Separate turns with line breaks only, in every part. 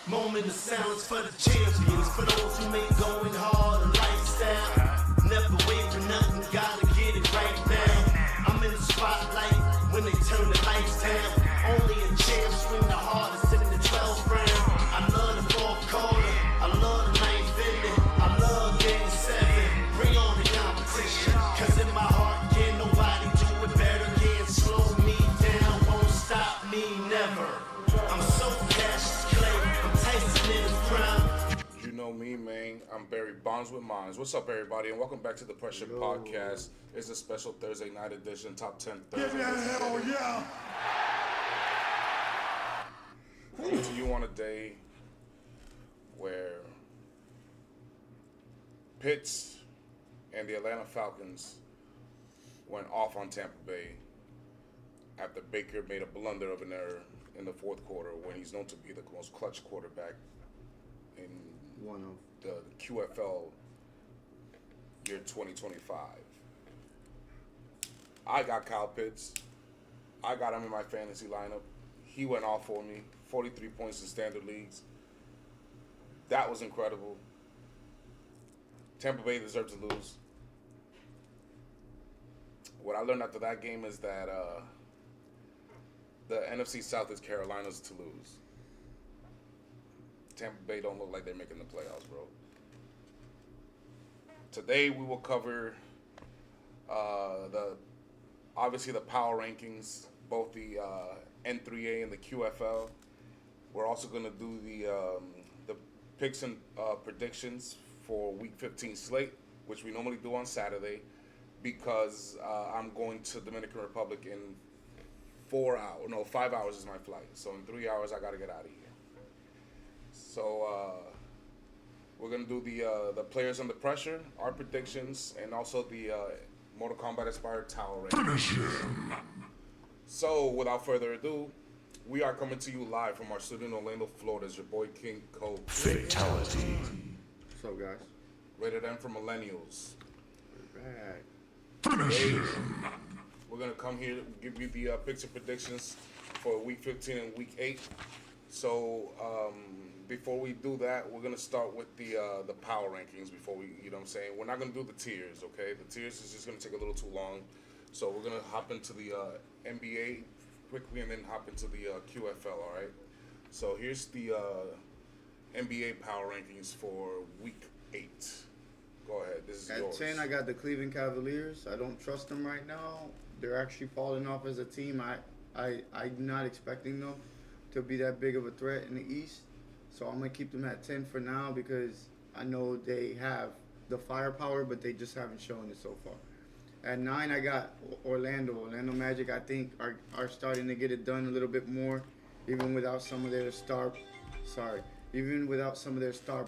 Moment of silence for the champions, for those who make going hard a lifestyle. Never wait for nothing, gotta get it right now. I'm in the spotlight when they turn the lights down. Only a champ swing the hardest in the 12th round. I love the fourth quarter, I love the ninth inning, I love game 7. Bring on the competition, cause in my heart can't nobody do it better. Can't slow me down, won't stop me never. I'm so Cassius Clay, I'm Tyson in his prime.
You know me, man. I'm Barry Bonds with Mines. What's up, everybody, and welcome back to the Pressure Podcast. It's a special Thursday night edition, Top 10 Thursday.
Give me a hell yeah!
Coming to you on a day where Pitts and the Atlanta Falcons went off on Tampa Bay after Baker made a blunder of an error in the fourth quarter when he's known to be the most clutch quarterback in
One of.
the QFL year 2025. I got Kyle Pitts. I got him in my fantasy lineup. He went off for me. 43 points in standard leagues. That was incredible. Tampa Bay deserved to lose. What I learned after that game is that the NFC South is Carolina's to lose. Tampa Bay don't look like they're making the playoffs, bro. Today we will cover obviously the power rankings, both the N3A and the QFL. We're also going to do the picks and predictions for Week 15 slate, which we normally do on Saturday, because I'm going to Dominican Republic in 5 hours is my flight. So in 3 hours I got to get out of here. So we're going to do the players under pressure, our predictions, and also the Mortal Kombat inspired tower rating.
Finish him!
So without further ado, we are coming to you live from our studio in Orlando, Florida. It's your boy King Cole.
Fatality.
What's up, guys?
Rated M for Millennials.
We're back.
Finish him!
We're going to come here and give you the picks and predictions for Week 15 and Week 8. So before we do that, we're going to start with the power rankings before we, you know what I'm saying? We're not going to do the tiers, okay? The tiers is just going to take a little too long. So we're going to hop into the NBA quickly and then hop into the QFL, all right? So here's the NBA power rankings for Week 8. Go ahead. This is
At
yours.
10, I got the Cleveland Cavaliers. I don't trust them right now. They're actually falling off as a team. I'm not expecting them to be that big of a threat in the East. So I'm going to keep them at 10 for now because I know they have the firepower, but they just haven't shown it so far. At 9, I got Orlando. Orlando Magic, I think, are starting to get it done a little bit more, even without some of their star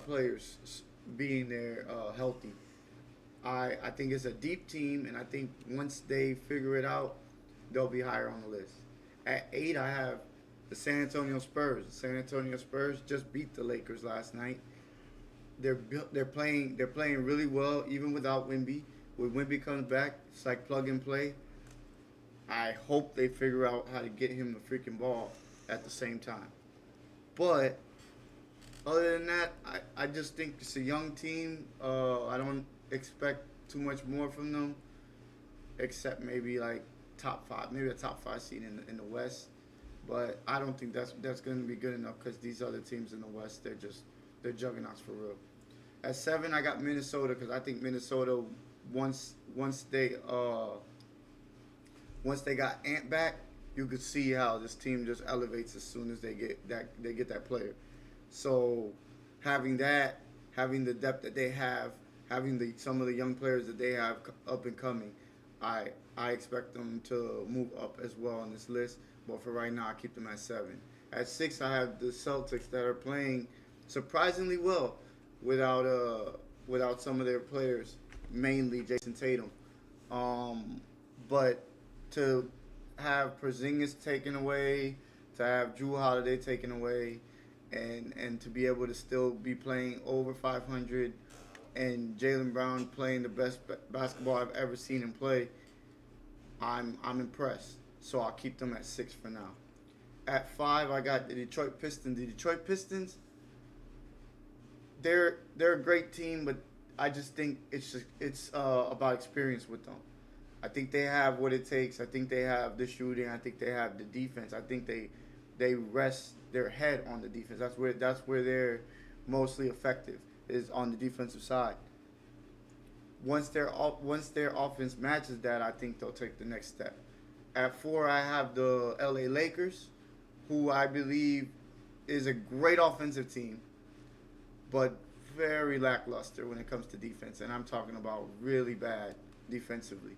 players being there healthy. I think it's a deep team, and I think once they figure it out, they'll be higher on the list. At 8, I have the San Antonio Spurs. The San Antonio Spurs just beat the Lakers last night. They're playing really well, even without Wemby. When Wemby comes back, it's like plug and play. I hope they figure out how to get him the freaking ball at the same time. But other than that, I just think it's a young team. I don't expect too much more from them, except maybe like top 5, maybe a top 5 seed in the West. But I don't think that's going to be good enough because these other teams in the West, they're juggernauts for real. At 7, I got Minnesota because I think Minnesota once they got Ant back, you could see how this team just elevates as soon as they get that player. So having the depth that they have, having some of the young players that they have up and coming, I expect them to move up as well on this list. But for right now, I keep them at 7. At 6, I have the Celtics that are playing surprisingly well without some of their players, mainly Jason Tatum. But to have Porzingis taken away, to have Jrue Holiday taken away, and to be able to still be playing over 500, and Jaylen Brown playing the best basketball I've ever seen him play, I'm impressed. So I'll keep them at 6 for now. At 5, I got the Detroit Pistons. The Detroit Pistons, they're a great team, but I just think it's about experience with them. I think they have what it takes. I think they have the shooting. I think they have the defense. I think they rest their head on the defense. That's where they're mostly effective is on the defensive side. Once their offense matches that, I think they'll take the next step. At 4, I have the LA Lakers, who I believe is a great offensive team, but very lackluster when it comes to defense. And I'm talking about really bad defensively.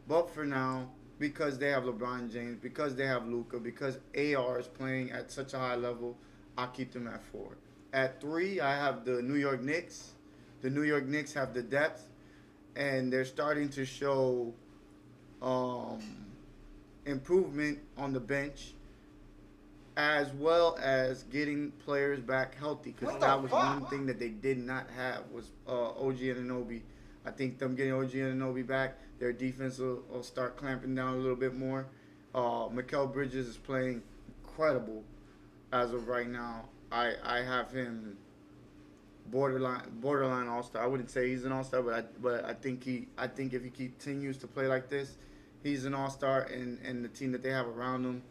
But for now, because they have LeBron James, because they have Luka, because AR is playing at such a high level, I'll keep them at 4. At 3, I have the New York Knicks. The New York Knicks have the depth, and they're starting to show improvement on the bench, as well as getting players back healthy. Because that was one thing that they did not have was OG Anunoby. I think them getting OG Anunoby back, their defense will start clamping down a little bit more. Mikal Bridges is playing incredible as of right now. I have him borderline all-star. I wouldn't say he's an all-star, but I think if he continues to play like this, he's an all-star. And the team that they have around him,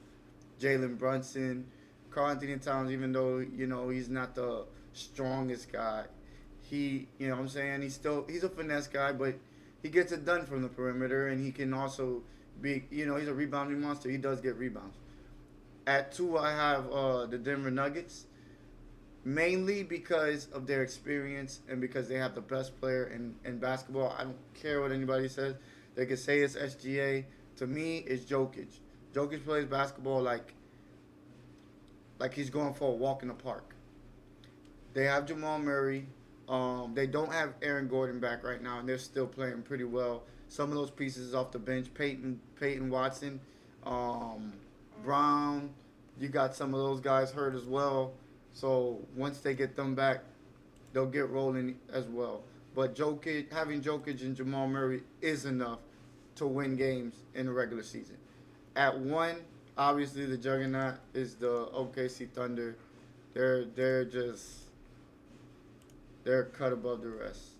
Jalen Brunson, Karl-Anthony Towns, even though he's not the strongest guy, he what I'm saying, he's a finesse guy, but he gets it done from the perimeter, and he can also be he's a rebounding monster. He does get rebounds. At 2, I have the Denver Nuggets. Mainly because of their experience and because they have the best player in basketball. I don't care what anybody says. They can say it's SGA. To me, it's Jokic. Jokic plays basketball like he's going for a walk in the park. They have Jamal Murray. They don't have Aaron Gordon back right now, and they're still playing pretty well. Some of those pieces off the bench, Peyton Watson, Brown. You got some of those guys hurt as well. So once they get them back, they'll get rolling as well. But having Jokic and Jamal Murray is enough to win games in the regular season. At 1, obviously the juggernaut is the OKC Thunder. They're cut above the rest.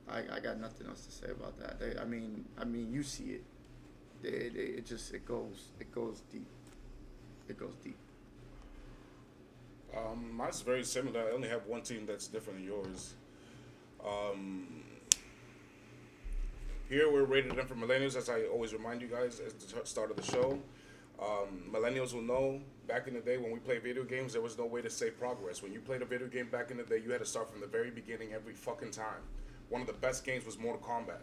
I got nothing else to say about that. I mean you see it. It goes deep. It goes deep.
Mine's very similar. I only have one team that's different than yours. Here we're rated M for millennials, as I always remind you guys at the start of the show. Millennials will know, back in the day when we played video games, there was no way to say progress. When you played a video game back in the day, you had to start from the very beginning every fucking time. One of the best games was Mortal Kombat.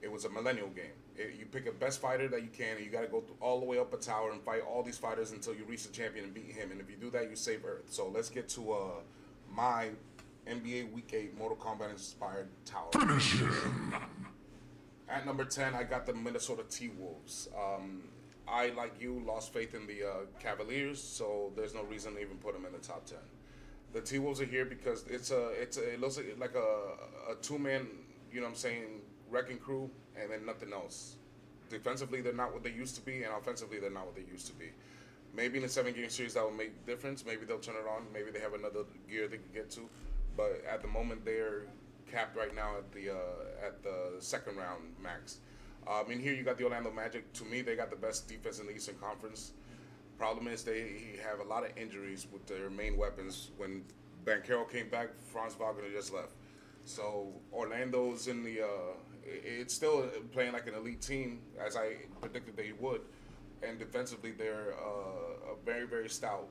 It was a millennial game. You pick a best fighter that you can, and you got to go all the way up a tower and fight all these fighters until you reach the champion and beat him. And if you do that, you save Earth. So let's get to my NBA Week 8 Mortal Kombat inspired tower.
Finish him.
At number 10, I got the Minnesota T-Wolves. I, like you, lost faith in the Cavaliers, so there's no reason to even put them in the top 10. The T-Wolves are here because it looks like a two-man, wrecking crew, and then nothing else. Defensively, they're not what they used to be, and offensively, they're not what they used to be. Maybe in a 7-game series that will make a difference. Maybe they'll turn it on. Maybe they have another gear they can get to. But at the moment, they're capped right now at the second round max. In here, you got the Orlando Magic. To me, they got the best defense in the Eastern Conference. Problem is they have a lot of injuries with their main weapons. When Banchero came back, Franz Wagner just left. So Orlando's in the it's still playing like an elite team, as I predicted they would. And defensively, they're a very, very stout,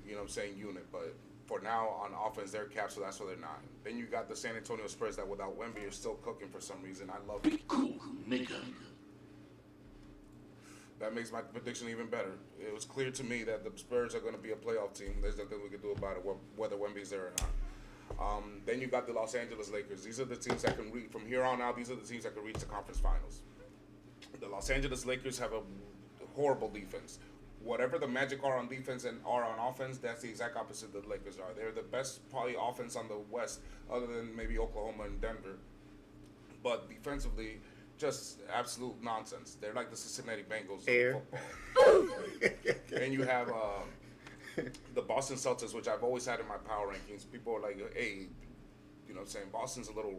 unit. But for now, on offense, they're capped, so that's why they're 9. Then you got the San Antonio Spurs that without Wemby are still cooking for some reason. I love it.
Be cool, nigga.
That makes my prediction even better. It was clear to me that the Spurs are going to be a playoff team. There's nothing we can do about it, whether Wemby's there or not. Then you got the Los Angeles Lakers. These are the teams that can reach, from here on out, these are the teams that can reach the conference finals. The Los Angeles Lakers have a horrible defense. Whatever the Magic are on defense and are on offense, that's the exact opposite the Lakers are. They're the best, probably, offense on the West, other than maybe Oklahoma and Denver. But defensively, just absolute nonsense. They're like the Cincinnati Bengals of football. And you have the Boston Celtics, which I've always had in my power rankings, people are like, hey, you know what I'm saying, Boston's a little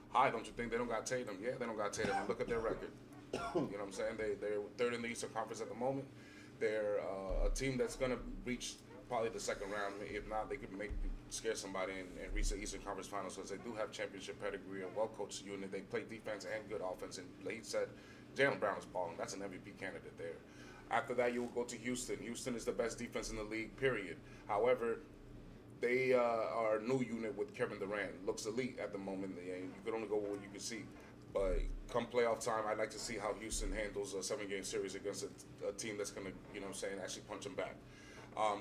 high, don't you think? They don't got Tatum. Yeah, they don't got Tatum. Look at their record. You know what I'm saying? They're third in the Eastern Conference at the moment. They're a team that's going to reach probably the second round. If not, they could scare somebody and reach the Eastern Conference Finals because they do have championship pedigree, a well-coached unit. They play defense and good offense. And like he said, Jaylen Brown is balling. That's an MVP candidate there. After that, you will go to Houston. Houston is the best defense in the league, period. However, they are a new unit with Kevin Durant. Looks elite at the moment. You could only go with what you can see. But come playoff time, I'd like to see how Houston handles a 7-game series against a team that's going to, you know what I'm saying, actually punch them back.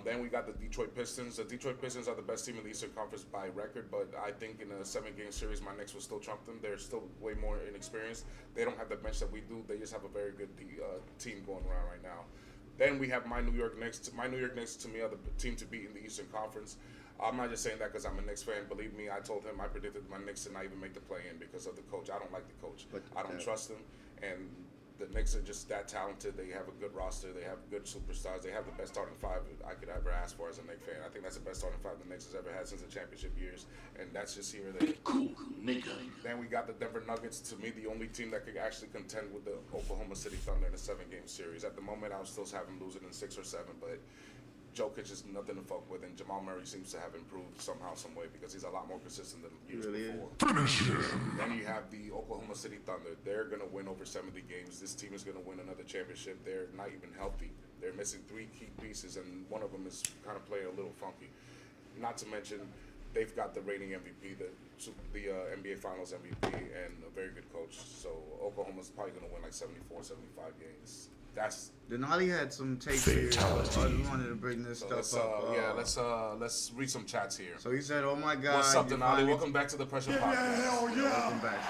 Then we got the Detroit Pistons. The Detroit Pistons are the best team in the Eastern Conference by record, but I think in a 7-game series, my Knicks will still trump them. They're still way more inexperienced. They don't have the bench that we do. They just have a very good team going around right now. Then we have my New York Knicks. My New York Knicks, to me, are the team to beat in the Eastern Conference. I'm not just saying that because I'm a Knicks fan. Believe me, I told him I predicted my Knicks to not even make the play-in because of the coach. I don't like the coach. I don't trust him. And the Knicks are just that talented. They have a good roster. They have good superstars. They have the best starting five I could ever ask for as a Knicks fan. I think that's the best starting five the Knicks has ever had since the championship years. And that's just here or there.
Cool, nigga.
Then we got the Denver Nuggets. To me, the only team that could actually contend with the Oklahoma City Thunder in a 7-game series. At the moment, I would still have them losing in 6 or 7, but Jokic is nothing to fuck with, and Jamal Murray seems to have improved somehow, some way, because he's a lot more consistent than years before.
Finish him.
Then you have the Oklahoma City Thunder. They're going to win over 70 games. This team is going to win another championship. They're not even healthy. They're missing 3 key pieces, and one of them is kind of playing a little funky. Not to mention, they've got the reigning MVP, the NBA Finals MVP, and a very good coach. So Oklahoma's probably going to win like 74, 75 games. That's
Denali had some takes here. I just wanted to bring this stuff up.
Let's read some chats here.
So he said, "Oh my God."
What's up, Denali? Welcome back to the Pressure Podcast.
Welcome back,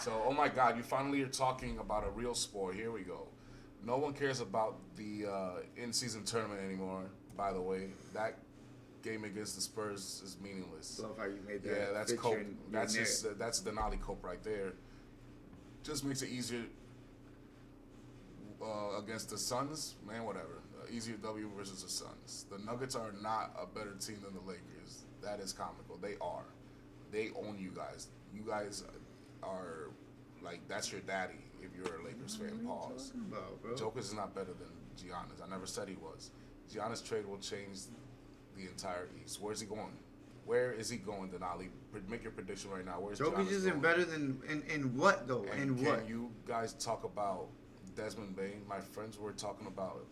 sir.
So, oh my God, you finally are talking about a real sport. Here we go. No one cares about the in-season tournament anymore. By the way, that game against the Spurs is meaningless.
Love how you made that.
Yeah, that's Cope. That's Denali Cope right there. Just makes it easier. Against the Suns, man, whatever. Easier W versus the Suns. The Nuggets are not a better team than the Lakers. That is comical. They are. They own you guys. You guys are like, that's your daddy if you're a Lakers fan. Pause. Jokic is not better than Giannis. I never said he was. Giannis' trade will change the entire East. Where's he going? Where is he going, Denali? Make your prediction right now. Where's
Jokic
Giannis
isn't
going?
better than in what though?
And
in
can
what?
you guys talk about Desmond Bain? My friends were talking about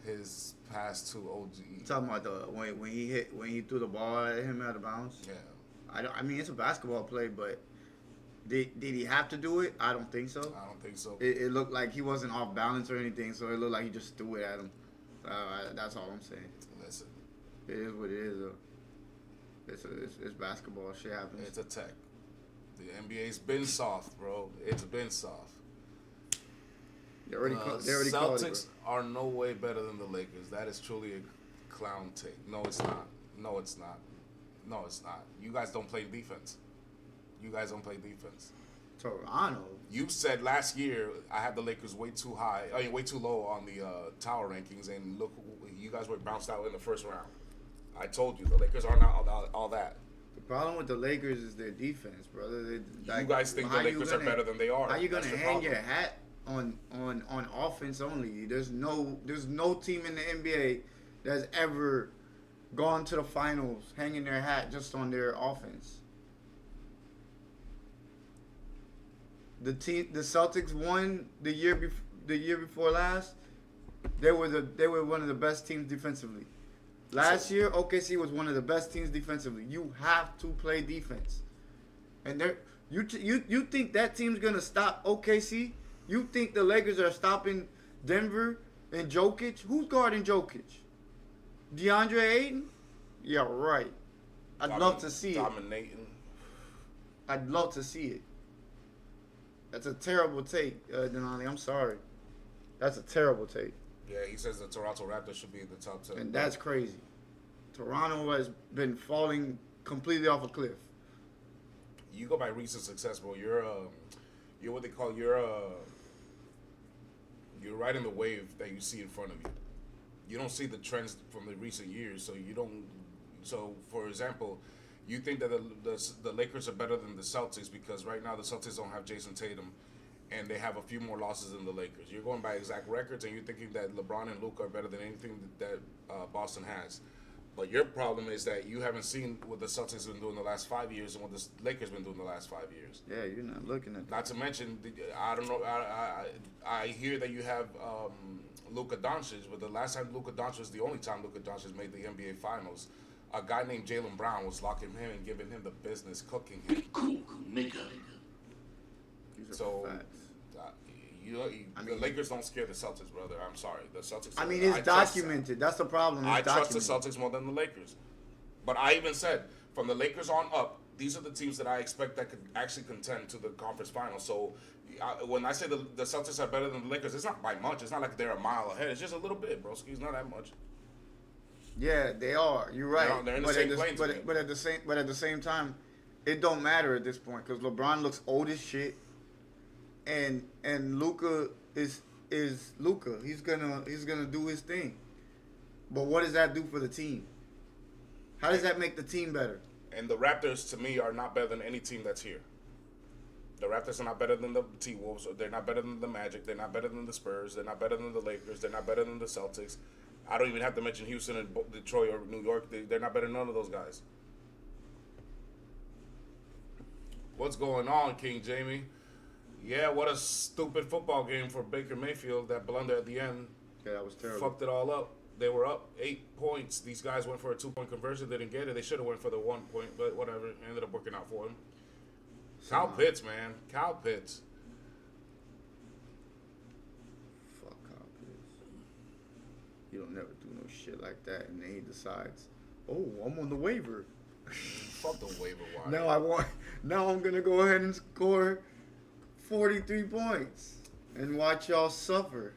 his pass to OG.
Talking about when he threw the ball at him out of bounds.
Yeah.
I mean it's a basketball play, but did he have to do it? I don't think so.
I don't think so.
It looked like he wasn't off balance or anything, so it looked like he just threw it at him. That's all I'm saying.
Listen,
It is what it is though. It's basketball. Shit happens.
it's a tech. The NBA's been soft, bro. It's been soft.
They already called
Celtics
it,
are no way better than the Lakers. That is truly a clown take. No, it's not. No, it's not. No, it's not. You guys don't play defense. You guys don't play defense.
bro. Toronto.
You said last year I had the Lakers way too low on the tower rankings, and look, you guys were bounced out in the first round. I told you the Lakers are not all that.
The problem with the Lakers is their defense, brother.
You guys think the Lakers are better than they are.
How you gonna
That's the
hang
problem.
your hat on offense only? There's no team in the NBA that's ever gone to the finals hanging their hat just on their offense. The Celtics won the year before last. They were one of the best teams defensively. Last year, OKC was one of the best teams defensively. You have to play defense, and you think that team's gonna stop OKC? You think the Lakers are stopping Denver and Jokic? Who's guarding Jokic? DeAndre Ayton? Yeah, right. I'd love to see it.
Dominating.
I'd love to see it. That's a terrible take, Denali. I'm sorry. That's a terrible take.
Yeah, he says the Toronto Raptors should be in the top 10.
And that's crazy. Toronto has been falling completely off a cliff.
You go by recent success, bro. You're what they call you're riding the wave that you see in front of you. you don't see the trends from the recent years. So you don't. So for example, you think that the Lakers are better than the Celtics because right now the Celtics don't have Jason Tatum, and they have a few more losses than the Lakers. You're going by exact records, and you're thinking that LeBron and Luka are better than anything that Boston has. But your problem is that you haven't seen what the Celtics have been doing the last 5 years and what the Lakers been doing the last 5 years.
Yeah, you're not looking at that.
Not to mention, I don't know. I hear that you have Luka Doncic, but the last time Luka Doncic was the only time Luka Doncic made the NBA Finals. A guy named Jaylen Brown was locking him and giving him the business, cooking him.
Cool, nigga.
These are
So,
facts.
the Lakers don't scare the Celtics, brother. I'm sorry. The Celtics.
I mean, it's documented. That's the problem.
I
It's
trust the
documented.
Celtics more than the Lakers. But I even said, from the Lakers on up, these are the teams that I expect that could actually contend to the conference finals. So when I say the Celtics are better than the Lakers, it's not by much. It's not like they're a mile ahead. It's just a little bit, bro. It's not that much.
Yeah, they are. You're right.
They're in the
but
same
at
plane to me.
but at the same time, it don't matter at this point because LeBron looks old as shit, and Luka is Luka. He's gonna do his thing. But what does that do for the team? How does that make the team better?
And the Raptors, to me, are not better than any team that's here. The Raptors are not better than the T-Wolves. They're not better than the Magic. They're not better than the Spurs. They're not better than the Lakers. They're not better than the Celtics. I don't even have to mention Houston and Detroit or New York. They're not better than none of those guys. What's going on, King Jamie? Yeah, what a stupid football game for Baker Mayfield. That blunder at the end
Yeah, that was terrible.
fucked it all up. They were up 8 points. These guys went for a 2-point conversion. They didn't get it. They should have went for the 1 point, but whatever. It ended up working out for them. Kyle Pitts, man. Kyle Pitts.
Fuck Kyle Pitts. You don't never do no shit like that, and then he decides, oh, I'm on the waiver.
Fuck the waiver wire.
Now I'm gonna go ahead and score 43 points and watch y'all suffer.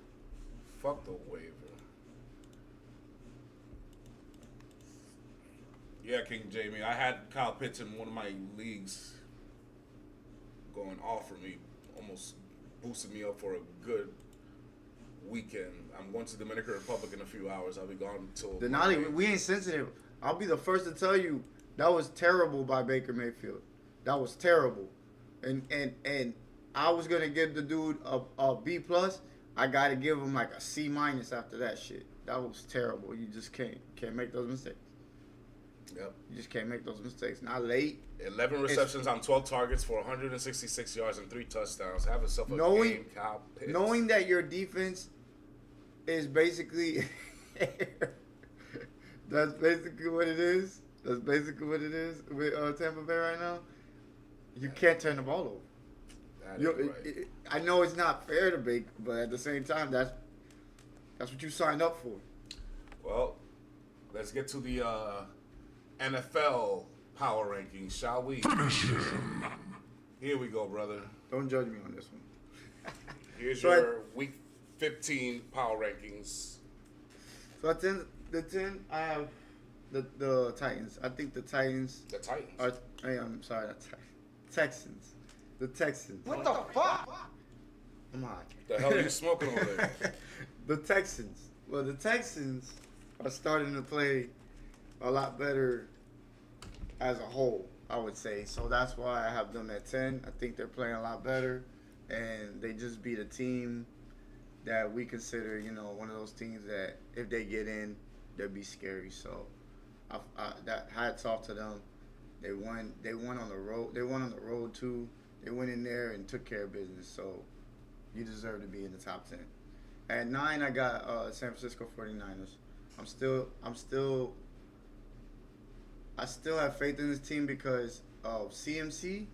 Fuck the waiver. Yeah, King Jamie. I had Kyle Pitts in one of my leagues going off for me. Almost boosted me up for a good weekend. I'm going to Dominican Republic in a few hours. I'll be gone until
Denali, we ain't sensitive. I'll be the first to tell you that was terrible by Baker Mayfield. That was terrible. And I was gonna give the dude a B plus. I gotta give him like a C minus after that shit. That was terrible. You just can't make those mistakes.
Yep.
You just can't make those mistakes. Not late.
11 receptions on 12 targets for 166 yards and 3 touchdowns. Have yourself a game, Kyle Pitts.
Knowing that your defense is basically that's basically what it is. That's basically what it is with Tampa Bay right now. You can't turn the ball over.
That is right.
I know it's not fair to Baker, but at the same time, that's what you signed up for.
Well, let's get to the NFL power rankings, shall we? Here we go, brother.
Don't judge me on this one.
Here's
So
your Week 15 power rankings.
So at the 10, I have the Titans. I think the Titans
The Titans.
are. I'm sorry, not Titans. Texans. The Texans. What the fuck? I'm hot.
The hell are you smoking over there?
The Texans. Well, the Texans are starting to play a lot better as a whole, I would say. So that's why I have them at 10. I think they're playing a lot better, and they just beat a team that we consider, one of those teams that if they get in, they'll be scary. So that hats off to them. They won on the road. They won on the road too. They went in there and took care of business. So you deserve to be in the top 10. At 9, I got San Francisco 49ers. I still have faith in this team because of CMC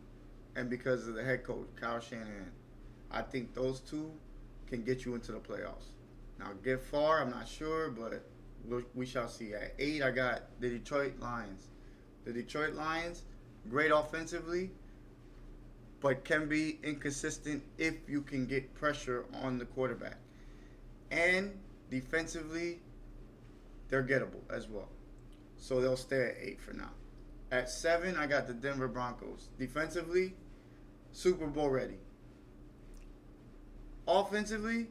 and because of the head coach, Kyle Shanahan. I think those two can get you into the playoffs. Now, get far, I'm not sure, but we shall see. At 8, I got the Detroit Lions. The Detroit Lions, great offensively, but can be inconsistent if you can get pressure on the quarterback. And defensively, they're gettable as well. So they'll stay at 8 for now. At 7, I got the Denver Broncos. Defensively, Super Bowl ready. Offensively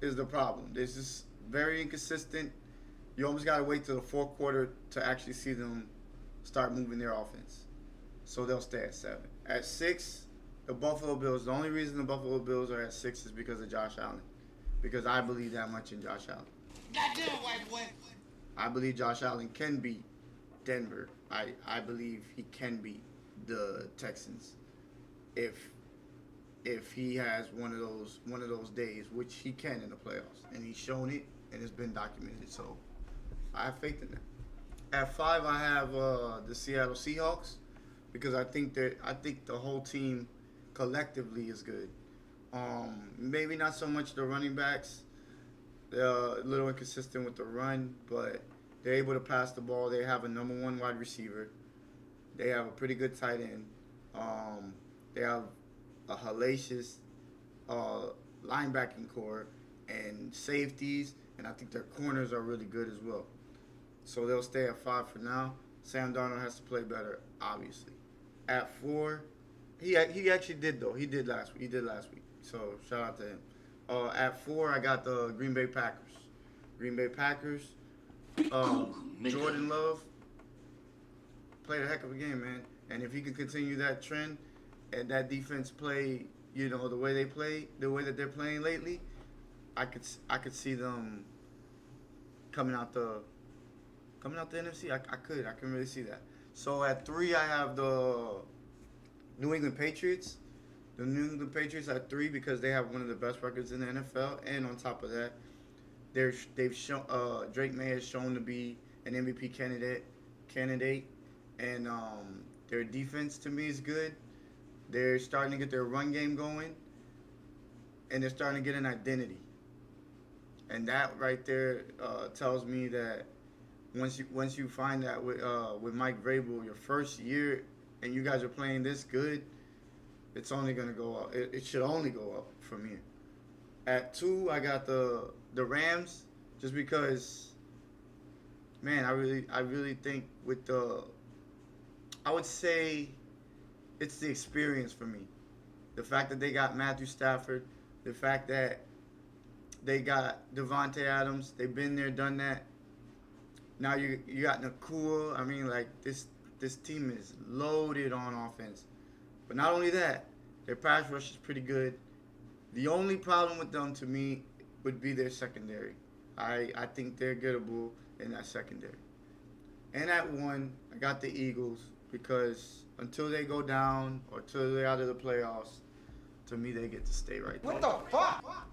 is the problem. This is very inconsistent. You almost got to wait till the fourth quarter to actually see them start moving their offense. So they'll stay at 7. At 6, the Buffalo Bills. The only reason the Buffalo Bills are at 6 is because of Josh Allen. Because I believe that much in Josh Allen.
Goddamn white boy.
I believe Josh Allen can beat Denver. I believe he can beat the Texans if he has one of those days, which he can in the playoffs, and he's shown it and it's been documented. So I have faith in that. At 5, I have the Seattle Seahawks because I think the whole team collectively is good. Maybe not so much the running backs. They're a little inconsistent with the run, but they're able to pass the ball. They have a number 1 wide receiver. They have a pretty good tight end. They have a hellacious linebacking core and safeties, and I think their corners are really good as well. So they'll stay at 5 for now. Sam Darnold has to play better, obviously. At 4, he actually did though. He did last week. So shout out to him. At 4, I got the Green Bay Packers. Jordan Love played a heck of a game, man. And if he can continue that trend and that defense play, the way they play, the way that they're playing lately, I could see them coming out the NFC. I can really see that. So at 3, I have the New England Patriots. The New England Patriots at 3 because they have one of the best records in the NFL, and on top of that, they've shown Drake May has shown to be an MVP candidate, and their defense to me is good. They're starting to get their run game going, and they're starting to get an identity. And that right there tells me that once you find that with Mike Vrabel, your first year, and you guys are playing this good, it's only gonna go up. It should only go up from here. At 2, I got the Rams, just because, man, I really think I would say it's the experience for me. The fact that they got Matthew Stafford, the fact that they got Devontae Adams, they've been there, done that. Now you got Nakua. I mean, like, this team is loaded on offense. But not only that, their pass rush is pretty good. The only problem with them, to me, would be their secondary. I think they're gettable in that secondary. And at 1, I got the Eagles because until they go down or until they're out of the playoffs, to me, they get to stay right there.
What the fuck?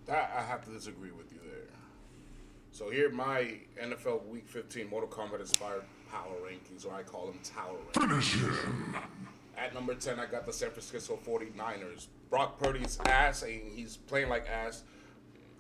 I have to disagree with you there. So here are my NFL Week 15 Mortal Kombat inspired power rankings, or I call them tower rankings. At number 10, I got the San Francisco 49ers. Brock Purdy's ass, and he's playing like ass.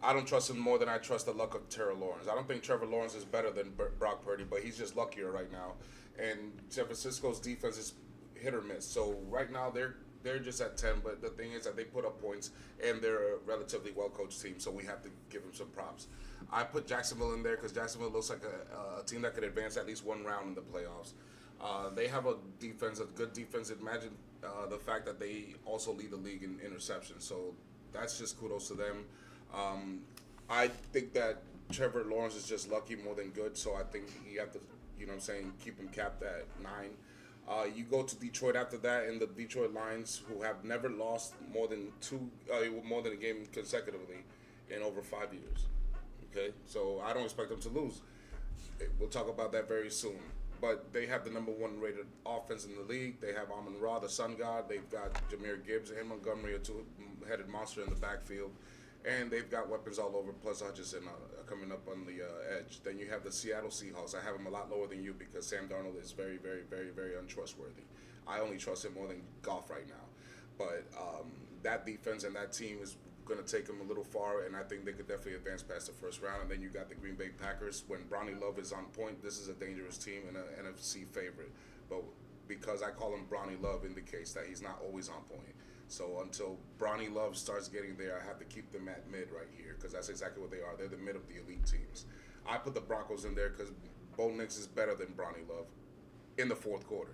I don't trust him more than I trust the luck of Trevor Lawrence. I don't think Trevor Lawrence is better than Brock Purdy, but he's just luckier right now. And San Francisco's defense is hit or miss. So right now they're just at 10, but the thing is that they put up points, and they're a relatively well-coached team, so we have to give them some props. I put Jacksonville in there because Jacksonville looks like a team that could advance at least one round in the playoffs. They have a good defense. Imagine the fact that they also lead the league in interceptions. So that's just kudos to them. I think that Trevor Lawrence is just lucky more than good. So I think you have to, keep him capped at 9. You go to Detroit after that, and the Detroit Lions, who have never lost more than a game consecutively in over 5 years. Okay, so I don't expect them to lose. We'll talk about that very soon. But they have the number 1 rated offense in the league. They have Amon-Ra, the sun god. They've got Jahmyr Gibbs and Montgomery, a two-headed monster in the backfield. And they've got weapons all over, plus Hutchinson coming up on the edge. Then you have the Seattle Seahawks. I have them a lot lower than you because Sam Darnold is very, very, very, very untrustworthy. I only trust him more than Goff right now. But that defense and that team is going to take them a little far, and I think they could definitely advance past the first round. And then you got the Green Bay Packers. When Bronny Love is on point, this is a dangerous team and an NFC favorite. But because I call him Bronny Love indicates that he's not always on point. So until Bronny Love starts getting there, I have to keep them at mid right here because that's exactly what they are. They're the mid of the elite teams. I put the Broncos in there because Bo Nix is better than Bronny Love in the fourth quarter.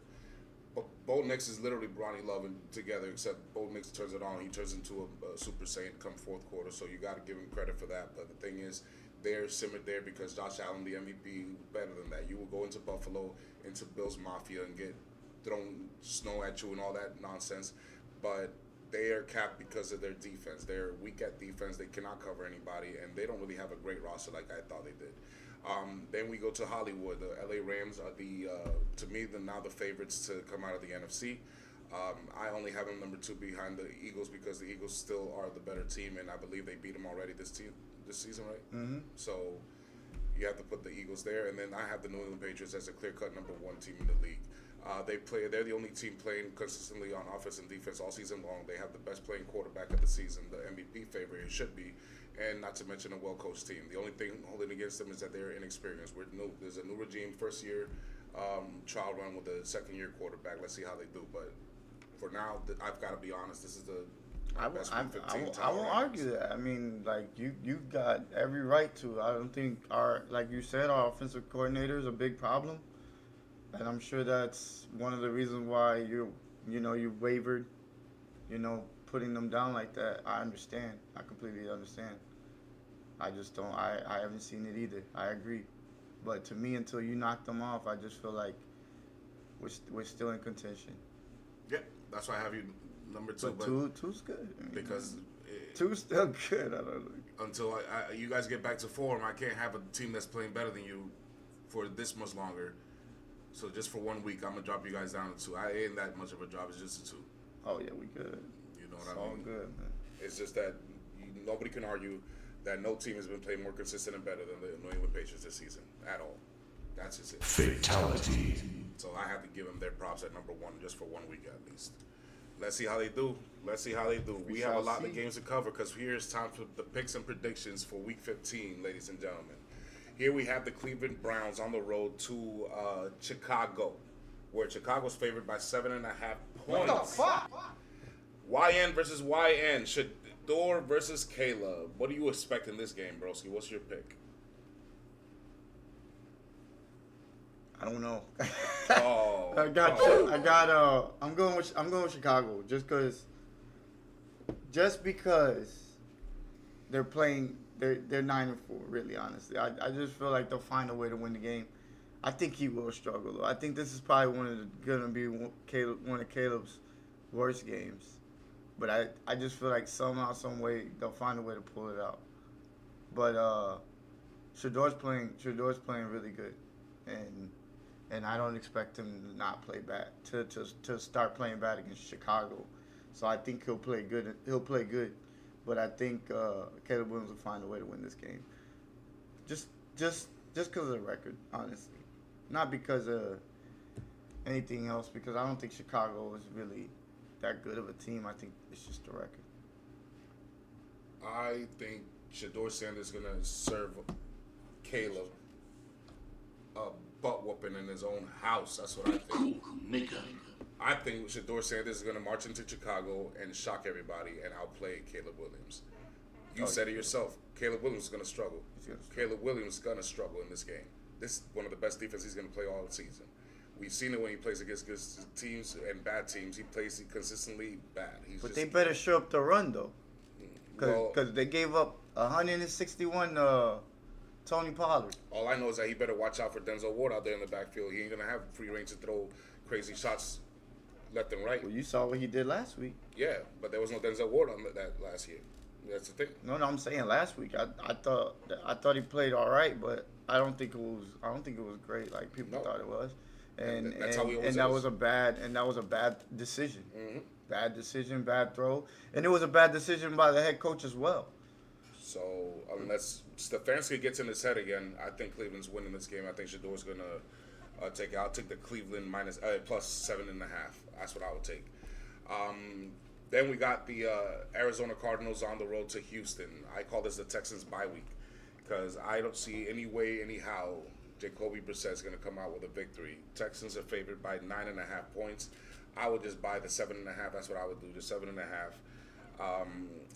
Bo Nix is literally Bronny Love together, except Bo Nix turns it on. He turns into a Super Saiyan come fourth quarter, so you got to give him credit for that. But the thing is, they're simmered there because Josh Allen, the MVP, better than that. You will go into Buffalo, into Bills Mafia, and get thrown snow at you and all that nonsense. But they are capped because of their defense. They're weak at defense. They cannot cover anybody, and they don't really have a great roster like I thought they did. Then we go to Hollywood. The LA Rams are to me, now the favorites to come out of the NFC. I only have them number 2 behind the Eagles because the Eagles still are the better team, and I believe they beat them already this season, right? Mm-hmm. So you have to put the Eagles there, and then I have the New England Patriots as a clear-cut number 1 team in the league. They're the only team playing consistently on offense and defense all season long. They have the best playing quarterback of the season, the MVP favorite it should be, and not to mention a well-coached team. The only thing holding against them is that they're inexperienced. There's a new regime, first-year trial run with a second-year quarterback. Let's see how they do. But for now, I've got to be honest. This is the best Week 15
I won't argue that. I mean, like you've got every right to. I don't think like you said, our offensive coordinator is a big problem. And I'm sure that's one of the reasons why you wavered, putting them down like that. I understand. I completely understand. I just don't. I haven't seen it either. I agree. But to me, until you knock them off, I just feel like we're still in contention.
Yeah, that's why I have you number 2.
But two's good. I mean,
because
two's still good. I don't know.
Until you guys get back to form, I can't have a team that's playing better than you for this much longer. So just for 1 week, I'm gonna drop you guys down to 2. I ain't that much of a drop. It's just a 2.
Oh yeah, we good.
You know what
It's
I mean?
all good, man.
It's just that nobody can argue that no team has been playing more consistent and better than the New England Patriots this season at all. That's just it.
Fatality.
So I have to give them their props at number 1 just for 1 week at least. Let's see how they do. We have a lot of games to cover because here's time for the picks and predictions for Week 15, ladies and gentlemen. Here we have the Cleveland Browns on the road to Chicago, where Chicago's favored by 7.5 points.
What the fuck?
YN versus YN. Shador versus Caleb. What do you expect in this game, broski? What's your pick?
I don't know.
Oh,
I'm going with Chicago just because they're playing. They're 9-4, really, honestly. I just feel like they'll find a way to win the game. I think he will struggle, though. I think this is probably gonna be one of Caleb's worst games. But I just feel like somehow, some way, they'll find a way to pull it out. But Shador's playing really good, and I don't expect him to not play bad to start playing bad against Chicago. So I think he'll play good. But I think Caleb Williams will find a way to win this game. Just because of the record, honestly. Not because of anything else, because I don't think Chicago is really that good of a team. I think it's just the record.
I think Shador Sanders is going to serve Caleb a butt whooping in his own house. That's what I think.
Nigga.
I think Shador Sanders is going to march into Chicago and shock everybody and outplay Caleb Williams. You said it yourself. Caleb Williams is going to struggle. Caleb Williams is going to struggle in this game. This is one of the best defenses he's going to play all season. We've seen it when he plays against good teams and bad teams. He plays consistently bad.
They better show up the run, though. Because they gave up 161 Tony Pollard.
All I know is that he better watch out for Denzel Ward out there in the backfield. He ain't going to have free range to throw crazy shots left and right.
Well, you saw what he did last week.
Yeah, but there was no Denzel Ward on that last year. That's the thing.
No, I'm saying last week. I thought he played all right, but I don't think it was great like people thought it was. And
that's how he always
that
is.
was a bad decision.
Mm-hmm.
Bad decision, bad throw, and it was a bad decision by the head coach as well.
So unless Stefanski gets in his head again, I think Cleveland's winning this game. I think Shador's gonna take it. I'll take the Cleveland plus 7.5. That's what I would take. Then we got the Arizona Cardinals on the road to Houston. I call this the Texans bye week because I don't see any way, anyhow, Jacoby Brissett is going to come out with a victory. Texans are favored by 9.5 points. I would just buy the 7.5. That's what I would do, just 7.5.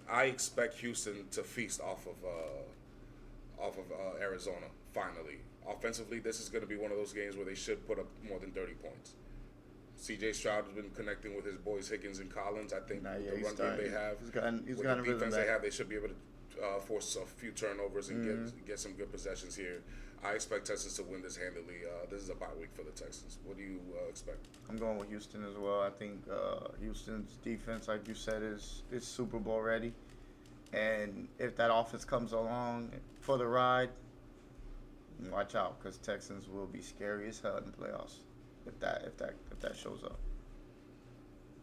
I expect Houston to feast off of Arizona finally. Offensively, this is going to be one of those games where they should put up more than 30 points. C.J. Stroud has been connecting with his boys Higgins and Collins. I think
Nah, yeah,
the
he's
run game they
starting.
have,
He's
with
gotten
the
a rhythm
defense they
back.
have, they should be able to force a few turnovers and get some good possessions here. I expect Texans to win this handily. This is a bye week for the Texans. What do you expect?
I'm going with Houston as well. I think Houston's defense, like you said, is Super Bowl ready. And if that offense comes along for the ride, watch out, because Texans will be scary as hell in the playoffs if that shows up.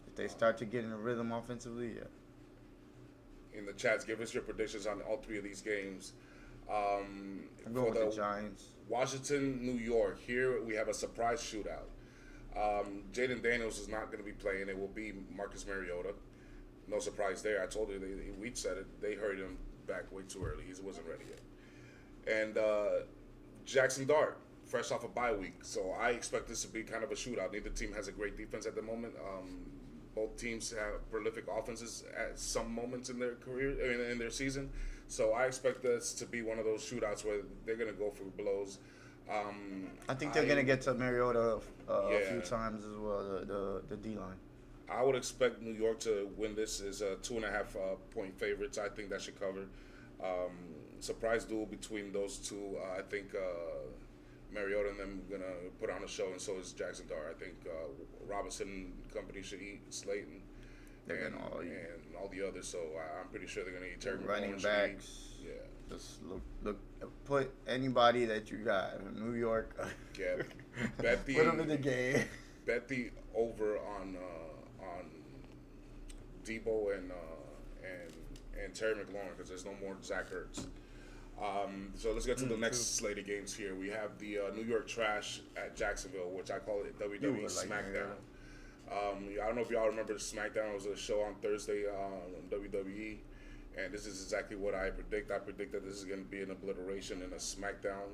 If they start to get in a rhythm offensively, yeah.
In the chats, give us your predictions on all three of these games.
I'm going with the Giants.
Washington, New York. Here we have a surprise shootout. Jaden Daniels is not going to be playing. It will be Marcus Mariota. No surprise there. I told you, we said it. They hurried him back way too early. He wasn't ready yet. And Jackson Dart, fresh off a bye week. So I expect this to be kind of a shootout. Neither team has a great defense at the moment. Both teams have prolific offenses at some moments in their career, in their season. So I expect this to be one of those shootouts where they're going to go for blows.
I think they're going to get to Mariota a few
Yeah.
times as well, the D-line.
I would expect New York to win this as a 2.5 point favorites. I think that should cover. Surprise duel between those two. I think Mariota and them gonna put on a show, and so is Jackson Dart. I think Robinson and company should eat Slayton.
They're
and,
gonna all eat.
and all the others. So I'm pretty sure they're gonna eat Terry
Running
McLaurin.
backs.
Yeah.
Just look. Put anybody that you got in New York.
Yeah. Bet
Put them in the game.
Bet the over on Debo and Terry McLaurin, because there's no more Zach Ertz. So let's get to the next slate of games here. We have the New York Trash at Jacksonville, which I call it WWE
would like
SmackDown. I don't know if y'all remember the SmackDown. It was a show on Thursday on WWE, and this is exactly what I predict. I predict that this is going to be an obliteration and a SmackDown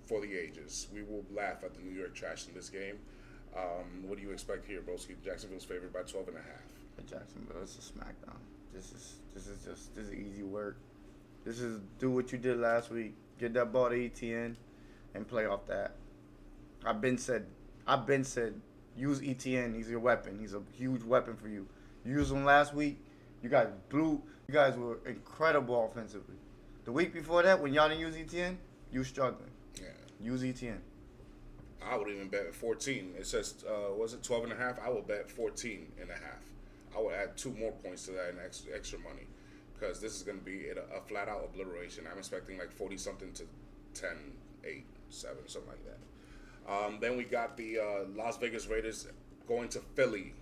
for the ages. We will laugh at the New York Trash in this game. What do you expect here, broski? Jacksonville's favored by 12.5.
Jacksonville, it's a SmackDown. This is easy work. This is do what you did last week. Get that ball to ETN and play off that. I've been said use ETN. He's your weapon. He's a huge weapon for you. You used him last week. You guys were incredible offensively. The week before that, when y'all didn't use ETN, you were struggling.
Yeah.
Use ETN.
I would even bet 14. It says, was it 12.5? I will bet 14.5. I will add 2 more points to that and extra money, because this is going to be a flat-out obliteration. I'm expecting like 40-something to 10, 8, 7, something like that. Then we got the Las Vegas Raiders going to Philly.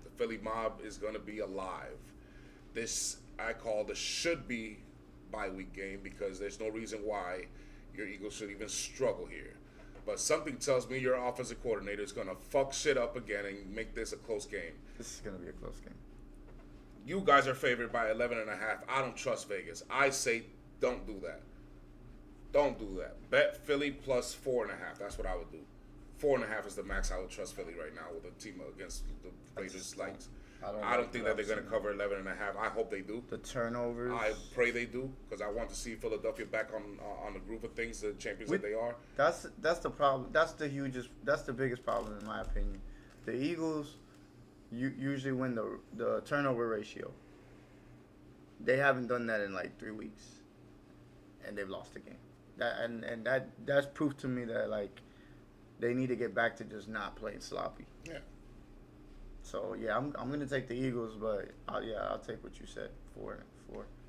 The Philly mob is going to be alive. This I call the should-be bye-week game, because there's no reason why your Eagles should even struggle here. But something tells me your offensive coordinator is going to fuck shit up again and make this a close game.
This is gonna be a close game.
You guys are favored by 11.5. I don't trust Vegas. I say don't do that. Don't do that. Bet Philly plus 4.5. That's what I would do. 4.5 is the max I would trust Philly right now with a team against the Raiders. I don't think that they're going to cover 11.5. I hope they do.
The turnovers.
I pray they do, because I want to see Philadelphia back on the groove of things, the champions that they are.
That's the problem. That's the biggest problem in my opinion. The Eagles usually win the turnover ratio. They haven't done that in like 3 weeks, and they've lost the game. That's proof to me that like they need to get back to just not playing sloppy.
Yeah.
So yeah, I'm gonna take the Eagles, but I'll take what you said, 4.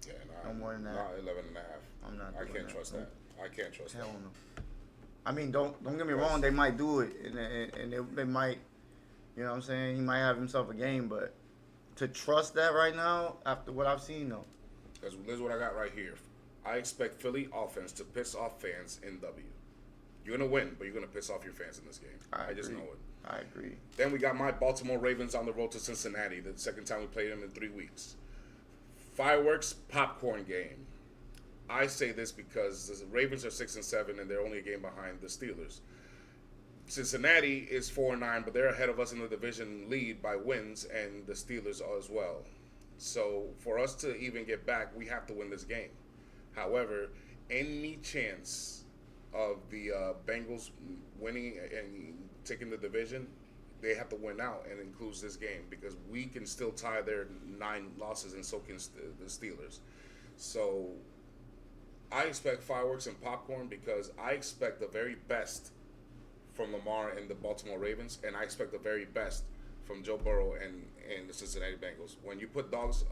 Yeah,
No more than that.
Not 11.5.
I'm not.
I
doing
can't
that.
trust that. I can't trust
Hell
that.
no. I mean, don't get me wrong. They might do it, and they might, you know what I'm saying? He might have himself a game, but to trust that right now, after what I've seen, no.
Because this is what I got right here. I expect Philly offense to piss off fans in W. You're going to win, but you're going to piss off your fans in this game. I just know it.
I agree.
Then we got my Baltimore Ravens on the road to Cincinnati, the second time we played them in 3 weeks. Fireworks, popcorn game. I say this because the Ravens are 6-7, and they're only a game behind the Steelers. Cincinnati is 4-9, but they're ahead of us in the division lead by wins, and the Steelers are as well. So for us to even get back, we have to win this game. However, any chance of the Bengals winning and taking the division they have to win out, and includes this game because we can still tie their 9 losses, and so can the Steelers. So I expect fireworks and popcorn because I expect the very best from Lamar and the Baltimore Ravens, and I expect the very best from Joe Burrow and the Cincinnati Bengals. When you put dogs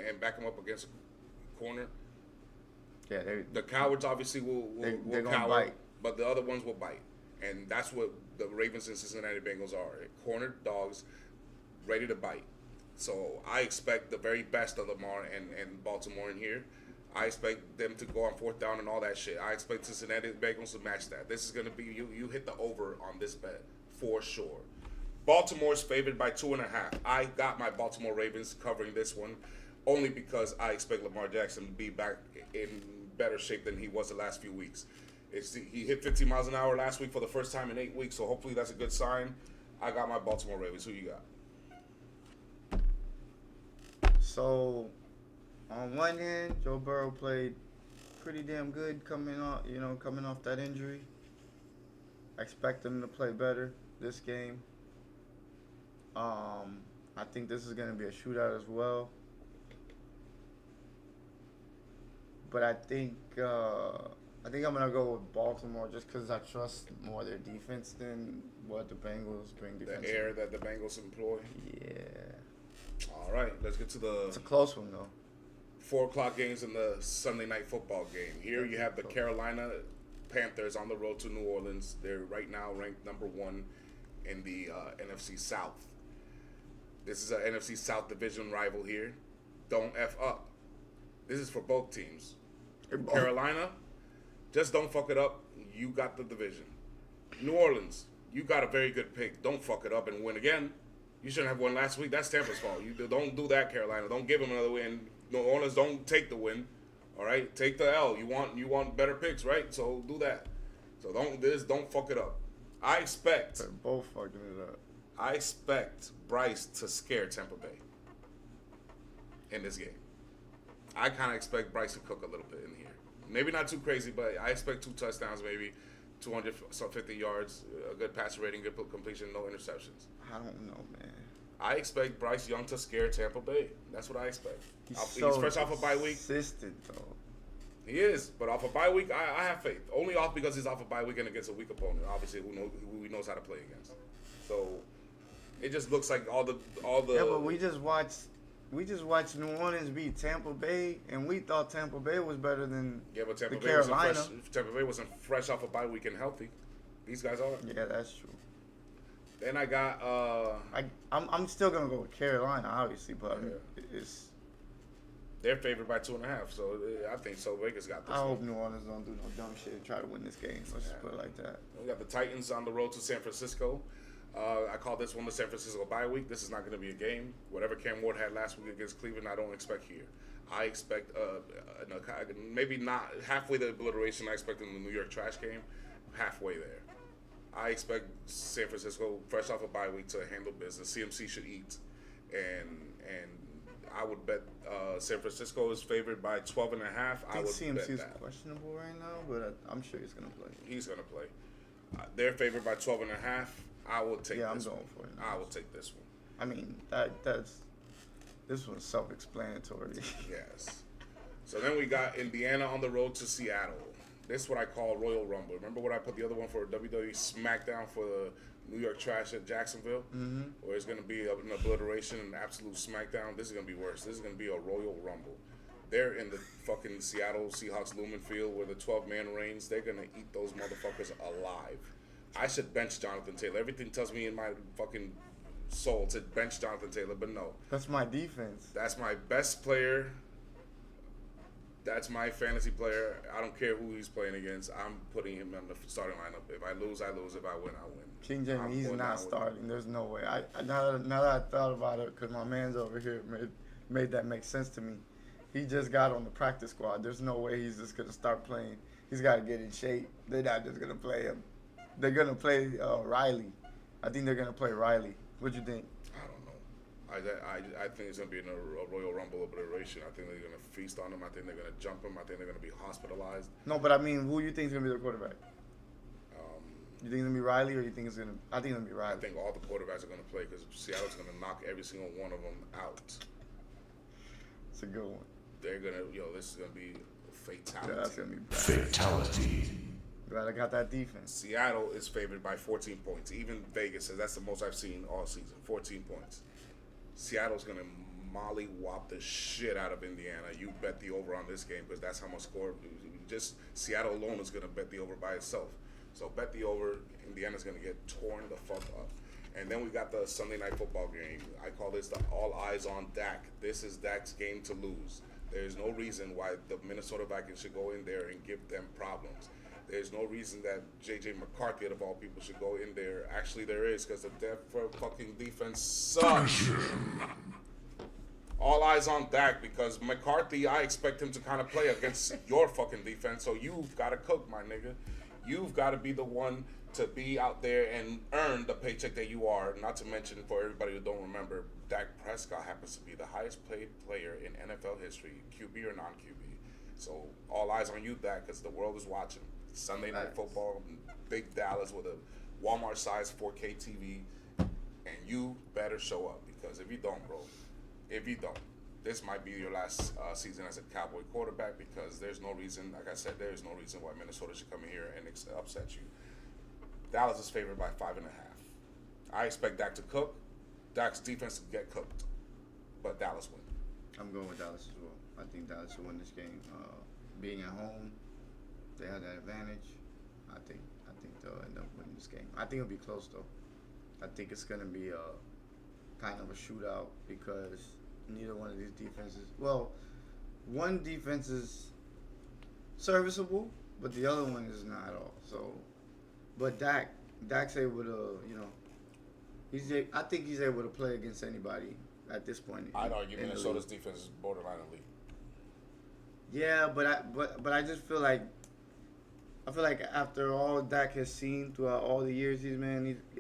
and back them up against a corner,
Yeah,
the cowards obviously will
they're gonna
cower,
bite.
but the other ones will bite. And that's what the Ravens and Cincinnati Bengals are. Cornered dogs ready to bite. So I expect the very best of Lamar and Baltimore in here. I expect them to go on 4th down and all that shit. I expect Cincinnati Bengals to match that. This is going to be, you hit the over on this bet for sure. Baltimore's favored by 2.5. I got my Baltimore Ravens covering this one only because I expect Lamar Jackson to be back in better shape than he was the last few weeks. He hit 50 miles an hour last week for the first time in 8 weeks, so hopefully that's a good sign. I got my Baltimore Ravens. Who you got?
So, on one hand, Joe Burrow played pretty damn good coming off that injury. I expect him to play better this game. I think this is going to be a shootout as well. But I think I'm gonna go with Baltimore just because I trust more their defense than what the Bengals bring defense.
The air that the Bengals employ.
Yeah,
All right, let's get to
it's a
the
close one though.
4:00 games in the Sunday night football game. Here you have the Carolina Panthers on the road to New Orleans. They're right now ranked number 1 in the NFC South. This is an NFC South division rival here. Don't F up. This is for both teams. Carolina, just don't fuck it up. You got the division. New Orleans, you got a very good pick. Don't fuck it up and win again. You shouldn't have won last week. That's Tampa's fault. You don't do that, Carolina. Don't give them another win. New Orleans, don't take the win. All right, take the L. You want better picks, right? So do that. So don't fuck it up. I expect
They're both fucking it up.
Bryce to scare Tampa Bay in this game. I kind of expect Bryce to cook a little bit in here. Maybe not too crazy, but I expect 2 touchdowns, maybe 250 yards, a good passer rating, good completion, no interceptions.
I don't know, man.
I expect Bryce Young to scare Tampa Bay. That's what I expect.
He's
He's fresh off a bye week.
consistent though.
He is, but off a bye week, I have faith. Only off because he's off a bye week and against a weak opponent. Obviously, who he knows how to play against. So it just looks like all the.
Yeah, but we just watched New Orleans beat Tampa Bay, and we thought Tampa Bay was better than
Yeah, but Tampa
the
Bay wasn't
Carolina.
fresh. Tampa Bay wasn't fresh off a bye week and healthy. These guys are.
Yeah, that's true.
Then I got
I'm still gonna go with Carolina, obviously, but it's.
they're favored by 2.5, so I think so. Vegas got this.
I
one.
hope New Orleans don't do no dumb shit and try to win this game. Let's just put it like that.
We got the Titans on the road to San Francisco. I call this one the San Francisco bye week. This is not going to be a game. Whatever Cam Ward had last week against Cleveland, I don't expect here. I expect maybe not halfway the obliteration I expect in the New York trash game, halfway there. I expect San Francisco, fresh off a bye week, to handle business. CMC should eat, and I would bet San Francisco is favored by 12.5.
I think CMC
bet
is
that.
questionable right now, but I'm sure he's gonna play.
He's going to play. They're favored by 12.5. I will take
Yeah, I'm
this
going
one.
for it.
I will take this one.
I mean, this one's self-explanatory.
Yes. So then we got Indiana on the road to Seattle. This is what I call Royal Rumble. Remember what I put the other one for WWE SmackDown for the New York Trash at Jacksonville? Mm-hmm. Where it's going to be an obliteration, an absolute SmackDown. This is going to be worse. This is going to be a Royal Rumble. They're in the fucking Seattle Seahawks Lumen Field where the 12-man reigns. They're going to eat those motherfuckers alive. I should bench Jonathan Taylor. Everything tells me in my fucking soul to bench Jonathan Taylor, but no.
That's my defense.
That's my best player. That's my fantasy player. I don't care who he's playing against. I'm putting him in the starting lineup. If I lose, I lose. If I win, I win.
King James,
I'm
he's
putting
not
that one.
starting. There's no way. Now that I thought about it, because my man's over here made that make sense to me. He just got on the practice squad. There's no way he's just going to start playing. He's got to get in shape. They're not just going to play him. They're going to play Riley. I think they're going to play Riley. What do you think?
I don't know. I think it's going to be a Royal Rumble obliteration. I think they're going to feast on him. I think they're going to jump him. I think they're going to be hospitalized.
No, but I mean, who do you think is going to be the quarterback? You think it's gonna be Riley, or you think it's gonna? I think it's gonna be
I
Riley.
think all the quarterbacks are going to play because Seattle's going to knock every single one of them out.
It's a good one.
They're going to, this is going to be fatality.
Yeah, that's gonna be bad.
Fatality.
Glad I got that defense.
Seattle is favored by 14 points. Even Vegas says that's the most I've seen all season. 14 points. Seattle's going to mollywop the shit out of Indiana. You bet the over on this game because that's how much score. Just Seattle alone is going to bet the over by itself. So bet the over. Indiana's going to get torn the fuck up. And then we got the Sunday night football game. I call this the all eyes on Dak. This is Dak's game to lose. There's no reason why the Minnesota Vikings should go in there and give them problems. There's no reason that J.J. McCarthy, of all people, should go in there. Actually, there is, because the fucking defense sucks. All eyes on Dak, because McCarthy, I expect him to kind of play against your fucking defense. So you've got to cook, my nigga. You've got to be the one to be out there and earn the paycheck that you are. Not to mention, for everybody who don't remember, Dak Prescott happens to be the highest paid player in NFL history, QB or non-QB. So all eyes on you, Dak, because the world is watching. Sunday night football, big Dallas with a Walmart-sized 4K TV, and you better show up, because if you don't, bro, this might be your last season as a Cowboy quarterback, because there's no reason, like I said, there's no reason why Minnesota should come in here and upset you. Dallas is favored by 5.5. I expect Dak to cook. Dak's defense to get cooked, but Dallas win.
I'm going with Dallas as well. I think Dallas will win this game. Being at home, they have that advantage. I think they'll end up winning this game. I think it'll be close though. I think it's gonna be a kind of a shootout, because neither one of these defenses. Well, one defense is serviceable, but the other one is not at all. So, but Dak's able to, I think he's able to play against anybody at this point.
I'd argue
in the
Minnesota's
league.
defense is borderline elite.
Yeah, but I just feel like after all Dak has seen throughout all the years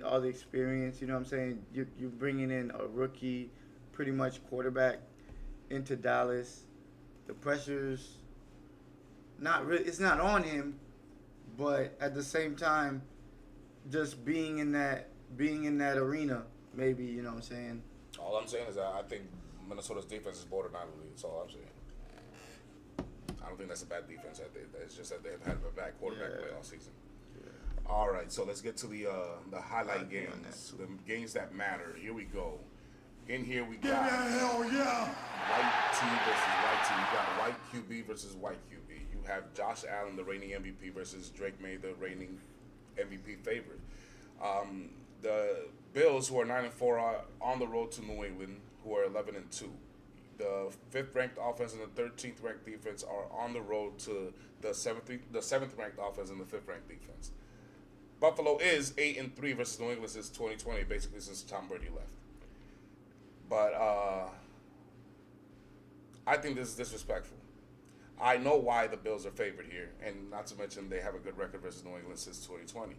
all the experience, you know what I'm saying? You're bringing in a rookie, pretty much quarterback, into Dallas. The pressure's it's not on him, but at the same time, just being in that arena, maybe, you know what I'm saying?
All I'm saying is that I think Minnesota's defense is borderline elite. That's all I'm saying. I don't think that's a bad defense. It's just that they've had a bad quarterback play all season. Yeah. All right, so let's get to the highlight games, the games that matter. Here we go. In here we got
Hell yeah!
white team versus white team. You got white QB versus white QB. You have Josh Allen, the reigning MVP, versus Drake May, the reigning MVP favorite. The Bills, who are 9-4, are on the road to New England, who are 11-2. The 5th-ranked offense and the 13th-ranked defense are on the road to the 7th-ranked offense and the 5th-ranked defense. Buffalo is 8-3 versus New England since 2020, basically since Tom Brady left. But I think this is disrespectful. I know why the Bills are favored here, and not to mention they have a good record versus New England since 2020.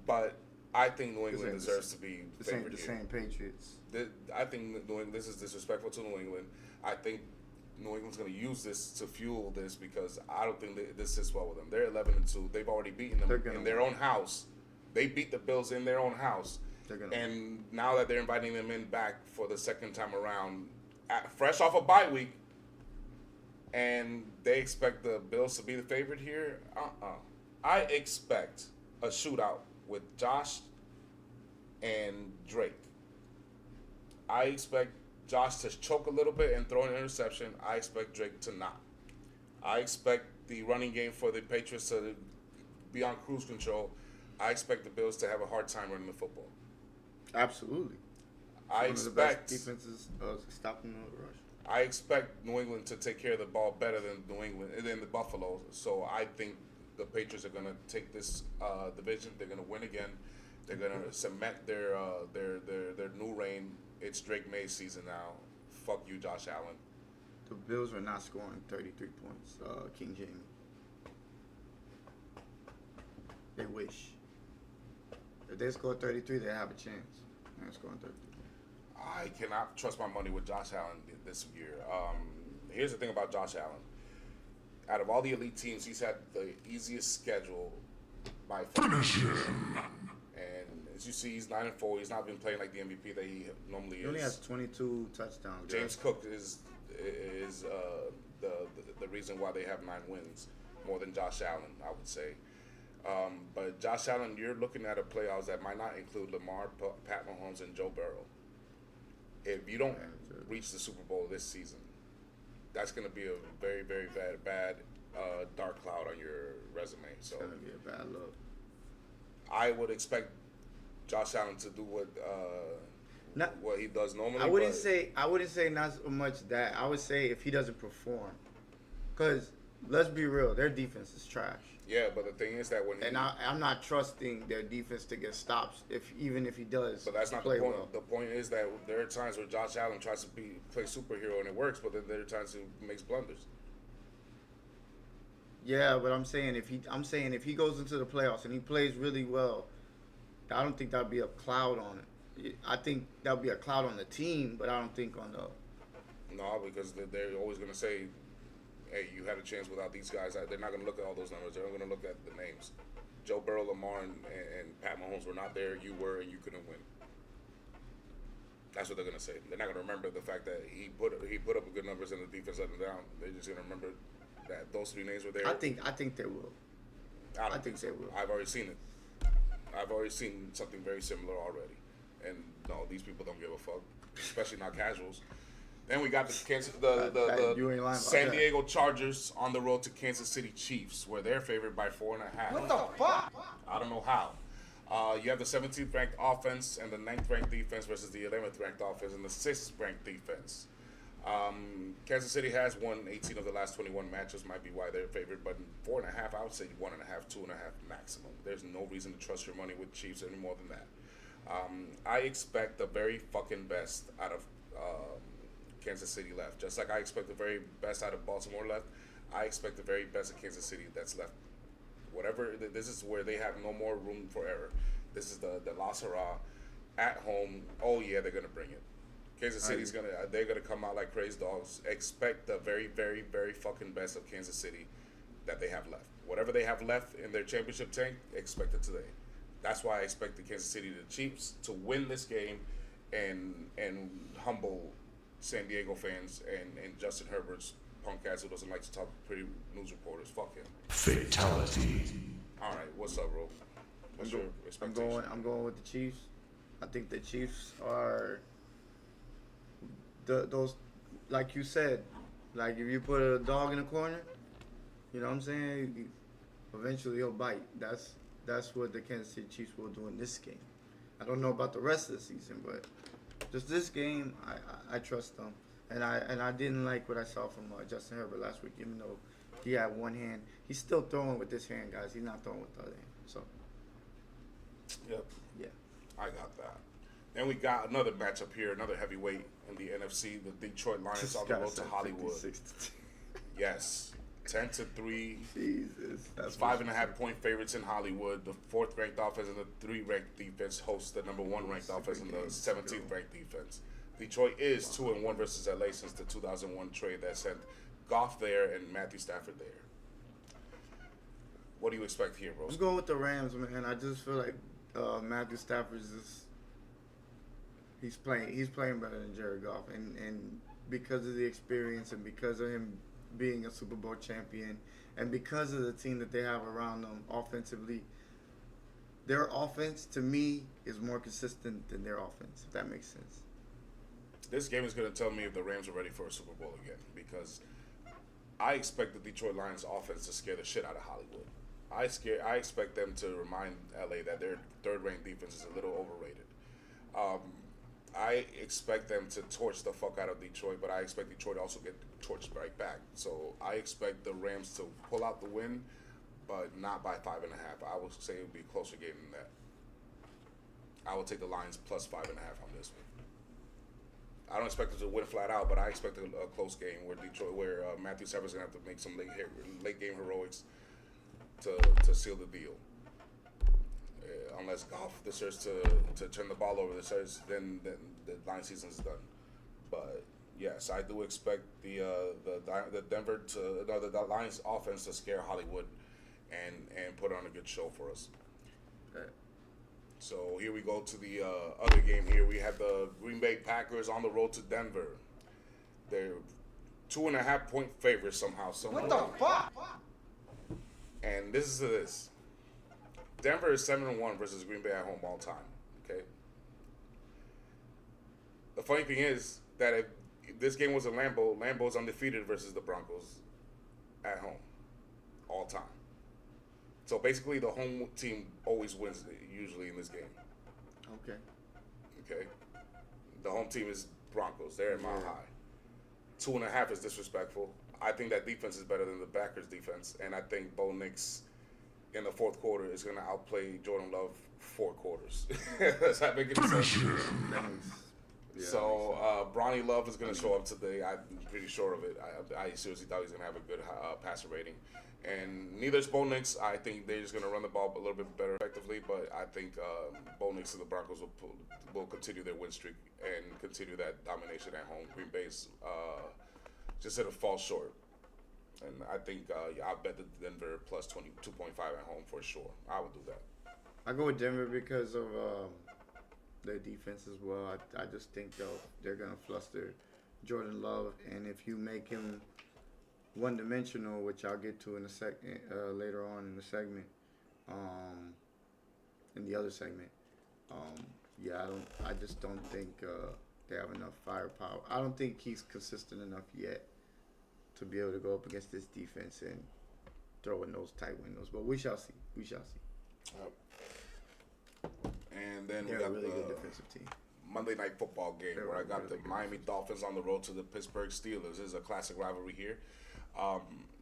But I think New England deserves to be favored here.
The same Patriots.
I think this is disrespectful to New England. I think New England's going to use this to fuel this, because I don't think this sits well with them. They're 11-2. They've already beaten them in their own house. They beat the Bills in their own house. And now that they're inviting them in back for the second time around, fresh off a bye week, and they expect the Bills to be the favorite here, I expect a shootout with Josh and Drake. I expect Josh to choke a little bit and throw an interception. I expect Drake to not. I expect the running game for the Patriots to be on cruise control. I expect the Bills to have a hard time running the football.
Absolutely.
I expect
defenses stopping the rush.
I expect New England to take care of the ball better than the Buffalo. So I think the Patriots are going to take this division. They're going to win again. They're going to cement their new reign. It's Drake May's season now. Fuck you, Josh Allen.
The Bills are not scoring 33 points. King Jamie. They wish. If they score 33, they have a chance. They're scoring 33.
I cannot trust my money with Josh Allen this year. Here's the thing about Josh Allen. Out of all the elite teams, he's had the easiest schedule by finish him. And as you see, he's 9-4. He's not been playing like the MVP that he normally is.
He only has 22 touchdowns.
James Cook is the reason why they have 9 wins, more than Josh Allen, I would say. But Josh Allen, you're looking at a playoffs that might not include Lamar, Pat Mahomes, and Joe Burrow. If you don't reach the Super Bowl this season, that's going to be a very, very bad dark cloud on your resume. So
It's gonna be a bad look.
I would expect Josh Allen to do what he does normally.
I wouldn't say not so much that. I would say if he doesn't perform, because let's be real, their defense is trash.
Yeah, but the thing is that when
And I'm not trusting their defense to get stops, even if he does.
But that's not
play
the point.
well.
The point is that there are times where Josh Allen tries to play superhero and it works, but then there are times he makes blunders.
Yeah, but I'm saying if he goes into the playoffs and he plays really well, I don't think that'd be a cloud on it. I think that'd be a cloud on the team, but I don't think on the.
No, because they're always going to say, hey, you had a chance without these guys. They're not going to look at all those numbers. They're going to look at the names. Joe Burrow, Lamar, and Pat Mahomes were not there. You were, and you couldn't win. That's what they're going to say. They're not going to remember the fact that he put up good numbers and the defense let him down. They're just going to remember that those 3 names were there.
I think they will.
I
think
so.
they will.
I've already seen it. I've already seen something very similar already. And no, these people don't give a fuck, especially not casuals. Then we got the
You ain't lying about
San
that.
Diego Chargers on the road to Kansas City Chiefs, where they're favored by 4.5.
What the fuck?
I don't know how. You have the 17th ranked offense and the 9th ranked defense versus the 11th ranked offense and the 6th ranked defense. Kansas City has won 18 of the last 21 matches, might be why they're favored, but 4.5, I would say 1.5, 2.5 maximum. There's no reason to trust your money with Chiefs any more than that. I expect the very fucking best out of Kansas City left. Just like I expect the very best out of Baltimore left, I expect the very best of Kansas City that's left. Whatever, this is where they have no more room for error. This is the La Sera at home. Oh yeah, they're gonna bring it. Kansas City's they're gonna come out like crazy dogs. Expect the very, very, very fucking best of Kansas City that they have left. Whatever they have left in their championship tank, expect it today. That's why I expect the Kansas City, the Chiefs, to win this game and humble San Diego fans and Justin Herbert's punk ass who doesn't like to talk to pretty news reporters. Fuck him.
Fatality.
All right, what's up, bro? What's your expectation?
I'm going with the Chiefs. I think the Chiefs are those, like you said, like if you put a dog in a corner, you know what I'm saying? Eventually he'll bite. That's what the Kansas City Chiefs will do in this game. I don't know about the rest of the season, but just this game, I trust them. And I didn't like what I saw from Justin Herbert last week, even though he had one hand. He's still throwing with this hand, guys. He's not throwing with the other hand. So,
Yep,
yeah.
I got that. Then we got another matchup here, another heavyweight in the NFC, the Detroit Lions on the road to Hollywood.
56.
Yes, 10-3.
Jesus. That's
5.5 point favorites in Hollywood. The 4th ranked offense and the 3 ranked defense hosts the number 1 ranked offense and the 17th ranked defense. Detroit is 2-1 versus LA since the 2001 trade that sent Goff there and Matthew Stafford there. What do you expect here, bro?
I'm going with the Rams, man. I just feel like Matthew Stafford's just he's playing better than Jared Goff, and because of the experience and because of him being a Super Bowl champion and because of the team that they have around them offensively, their offense to me is more consistent than their offense, if that makes sense.
This game is going to tell me if the Rams are ready for a Super Bowl again, because I expect the Detroit Lions offense to scare the shit out of Hollywood. I expect them to remind LA that their 3rd-ranked defense is a little overrated. I expect them to torch the fuck out of Detroit, but I expect Detroit to also get torched right back. So I expect the Rams to pull out the win, but not by 5.5. I would say it would be a closer game than that. I will take the Lions plus 5.5 on this one. I don't expect them to win flat out, but I expect a close game where Matthew Stafford's gonna have to make some late game heroics to seal the deal. Unless Goff decides to turn the ball over, then the Lions season is done. But yes, I do expect the Lions offense to scare Hollywood and put on a good show for us.
Okay.
So here we go to the other game here. We have the Green Bay Packers on the road to Denver. They're 2.5-point favorites somehow.
What the fuck?
And this is this. Denver is 7-1 versus Green Bay at home all time. Okay. The funny thing is that if this game was a Lambeau's undefeated versus the Broncos at home all time. So basically, the home team always wins usually in this game.
Okay.
Okay. The home team is Broncos. They're at Mile High. 2.5 is disrespectful. I think that defense is better than the Packers defense, and I think Bo Nix in the fourth quarter is going to outplay Jordan Love 4 quarters. Does that make any sense? So Bronny Love is going to show up today. I'm pretty sure of it. I seriously thought he was going to have a good passer rating. And neither is Bo Nix. I think they're just going to run the ball a little bit better effectively, but I think Bo Nix and the Broncos will continue their win streak and continue that domination at home. Green Bay's just going to fall short. And I think I'll bet the Denver plus 2.5 at home for sure. I would do that.
I go with Denver because of their defense as well. I just think they're going to fluster Jordan Love, and if you make him one-dimensional, which I'll get to in a second later on in the segment, in the other segment, I just don't think they have enough firepower. I don't think he's consistent enough yet to be able to go up against this defense and throw in those tight windows. But we shall see. We shall see.
And then
They're
we got
a really
the
good defensive team.
Monday Night Football game
They're
where I got
really
the
good
Miami Dolphins on the road to the Pittsburgh Steelers. This is a classic rivalry here.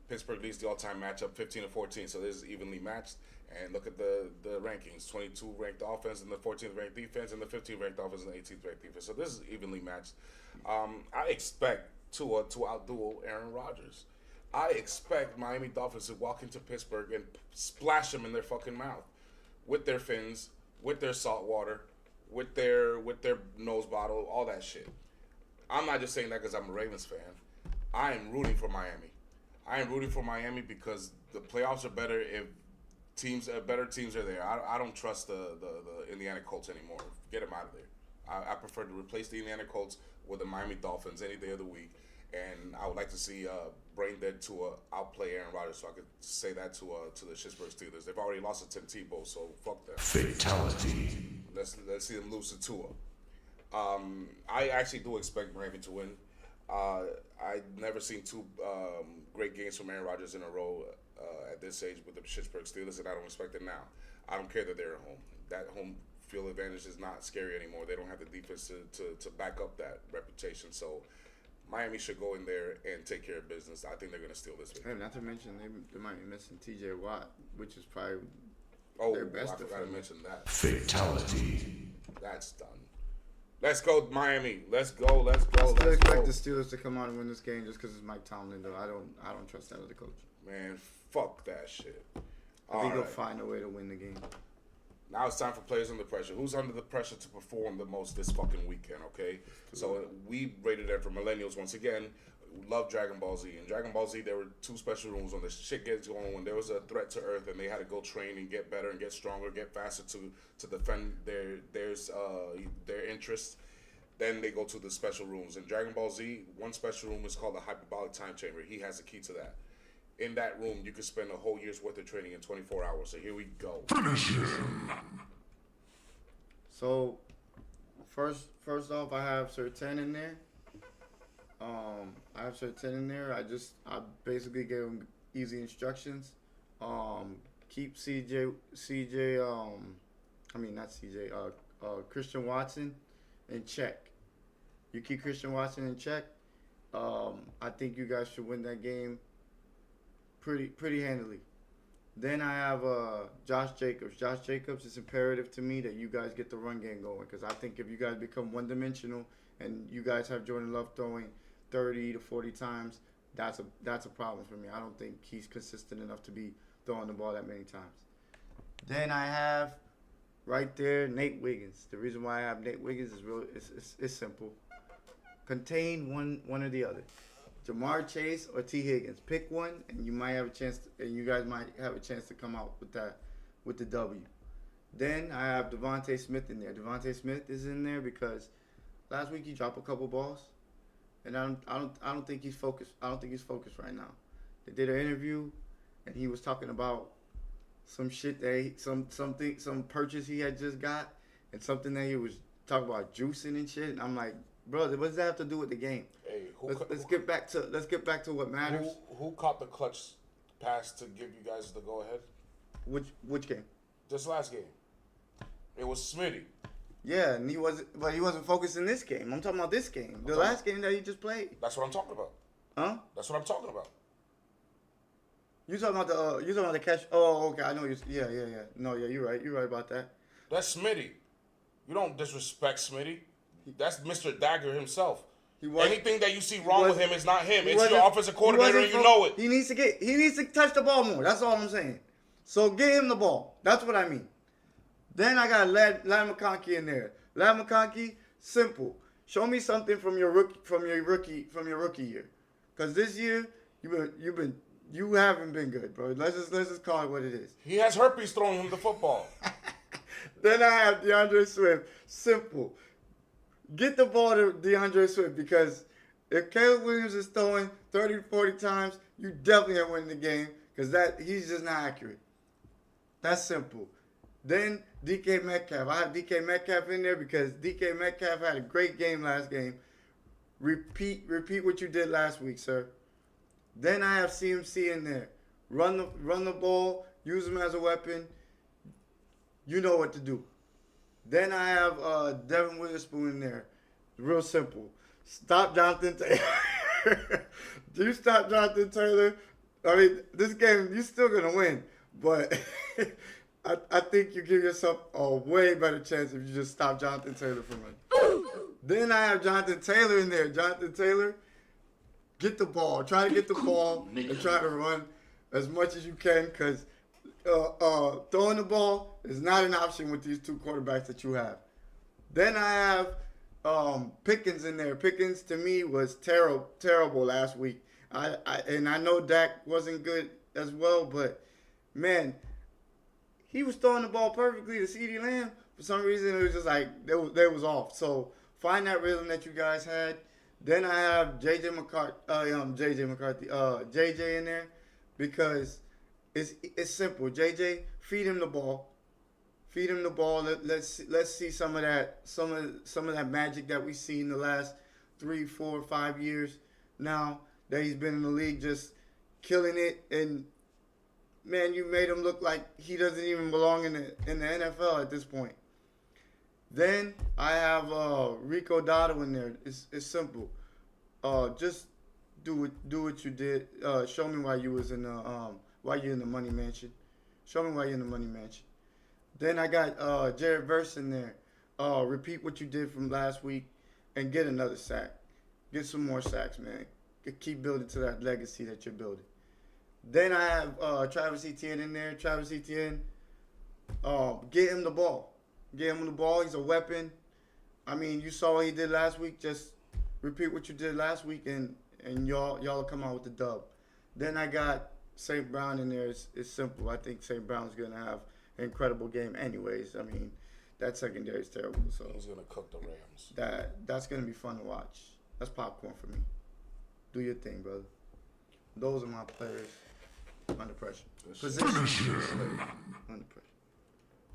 Pittsburgh leads the all-time matchup 15-14, so this is evenly matched. And look at the rankings: 22 ranked offense and the 14th ranked defense, and the 15th ranked offense and the 18th ranked defense. So this is evenly matched. I expect Tua to outduel Aaron Rodgers. I expect Miami Dolphins to walk into Pittsburgh and splash them in their fucking mouth with their fins, with their salt water, with their nose bottle, all that shit. I'm not just saying that because I'm a Ravens fan. I am rooting for Miami. I am rooting for Miami because the playoffs are better if better teams are there. I don't trust the Indiana Colts anymore. Get them out of there. I prefer to replace the Indiana Colts with the Miami Dolphins any day of the week. And I would like to see Brain Dead Tua outplay Aaron Rodgers, so I could say that to the Pittsburgh Steelers. They've already lost to Tim Tebow, so fuck them.
Fatality.
Let's see them lose to Tua. I actually do expect Miami to win. I've never seen two great games from Aaron Rodgers in a row at this age with the Pittsburgh Steelers, and I don't expect it now. I don't care that they're at home. That home field advantage is not scary anymore. They don't have the defense to back up that reputation. So Miami should go in there and take care of business. I think they're going to steal this week.
Hey, not to mention they might be missing T.J. Watt, which is probably
Oh,
their best
I forgot to
defender.
mention that.
Fatality.
That's done. Let's go, Miami. Let's go. Let's
I
go.
still
Let's
expect
go.
the Steelers to come out and win this game just because it's Mike Tomlin, though. I don't trust that other coach.
Man, fuck that shit.
I
All
think he'll
right.
find a way to win the game.
Now it's time for players under pressure. Who's under the pressure to perform the most this fucking weekend, okay? So we rated it for millennials once again. Love Dragon Ball Z. In Dragon Ball Z, there were 2 special rooms when the shit gets going, when there was a threat to Earth and they had to go train and get better and get stronger, get faster to defend their interests. Then they go to the special rooms. In Dragon Ball Z, one special room is called the Hyperbolic Time Chamber. He has the key to that. In that room, you can spend a whole year's worth of training in 24 hours. So here we go.
So, first off, I have Sir 10 in there. I have Sir 10 in there. I basically gave him easy instructions. Keep Christian Watson in check. You keep Christian Watson in check. I think you guys should win that game pretty handily. Then I have Josh Jacobs. Josh Jacobs, it's imperative to me that you guys get the run game going because I think if you guys become one-dimensional and you guys have Jordan Love throwing 30 to 40 times, that's a problem for me. I don't think he's consistent enough to be throwing the ball that many times. Then I have right there Nate Wiggins. The reason why I have Nate Wiggins is it's simple. Contain one or the other. Jamar Chase or T. Higgins. Pick one, and you might have a chance. And you guys might have a chance to come out with the W. Then I have Devontae Smith in there. Devontae Smith is in there because last week he dropped a couple balls, and I don't think he's focused. I don't think he's focused right now. They did an interview, and he was talking about some shit some purchase he had just got, and something that he was talking about juicing and shit. And I'm like, brother, what does that have to do with the game?
Hey,
Let's get back to what matters.
who caught the clutch pass to give you guys the go ahead?
Which game?
This last game. It was Smitty.
Yeah, and he wasn't focused in this game. I'm talking about this game, the last game that he just played.
That's what I'm talking about.
Huh?
That's what I'm talking about.
You talking about the catch? Oh, okay, I know you. Yeah. No, yeah, you're right about that.
That's Smitty. You don't disrespect Smitty. That's Mr. Dagger himself. Anything that you see wrong with him is not him. It's your offensive coordinator, and you know it.
He needs to touch the ball more. That's all I'm saying. So get him the ball. That's what I mean. Then I got Lad McConkey in there. Lad McConkey, simple. Show me something from your rookie year. Cause this year you haven't been good, bro. Let's just call it what it is.
He has herpes throwing him the football.
Then I have DeAndre Swift. Simple. Get the ball to DeAndre Swift because if Caleb Williams is throwing 30, 40 times, you definitely are winning the game because he's just not accurate. That's simple. Then DK Metcalf. I have DK Metcalf in there because DK Metcalf had a great game last game. Repeat what you did last week, sir. Then I have CMC in there. Run the ball. Use him as a weapon. You know what to do. Then I have Devin Witherspoon in there. Real simple. Stop Jonathan Taylor. You stop Jonathan Taylor. I mean, this game, you're still going to win. But I think you give yourself a way better chance if you just stop Jonathan Taylor from running. Then I have Jonathan Taylor in there. Jonathan Taylor, get the ball. Try to get the ball and try to run as much as you can because throwing the ball is not an option with these two quarterbacks that you have. Then I have Pickens in there. Pickens to me was terrible last week. And I know Dak wasn't good as well, but man, he was throwing the ball perfectly to CeeDee Lamb. For some reason, it was just like they was off. So find that rhythm that you guys had. Then I have JJ in there because it's simple. JJ, feed him the ball. Feed him the ball. Let's see some of that magic that we've seen the last 3, 4, 5 years now that he's been in the league, just killing it. And man, you made him look like he doesn't even belong in the NFL at this point. Then I have Rico Dotto in there. It's simple. Just do what you did. Show me why you was in why you're in the money mansion. Show me why you're in the money mansion. Then I got Jared Verse in there. Repeat what you did from last week and get another sack. Get some more sacks, man. Keep building to that legacy that you're building. Then I have Travis Etienne in there. Travis Etienne, get him the ball. Get him the ball. He's a weapon. I mean, you saw what he did last week. Just repeat what you did last week, and y'all will come out with the dub. Then I got St. Brown in there. It's simple. I think St. Brown's going to have an incredible game anyways. I mean, that secondary is terrible. So
He's going to cook the Rams.
That's going to be fun to watch. That's popcorn for me. Do your thing, brother. Those are my players under pressure. Position under pressure.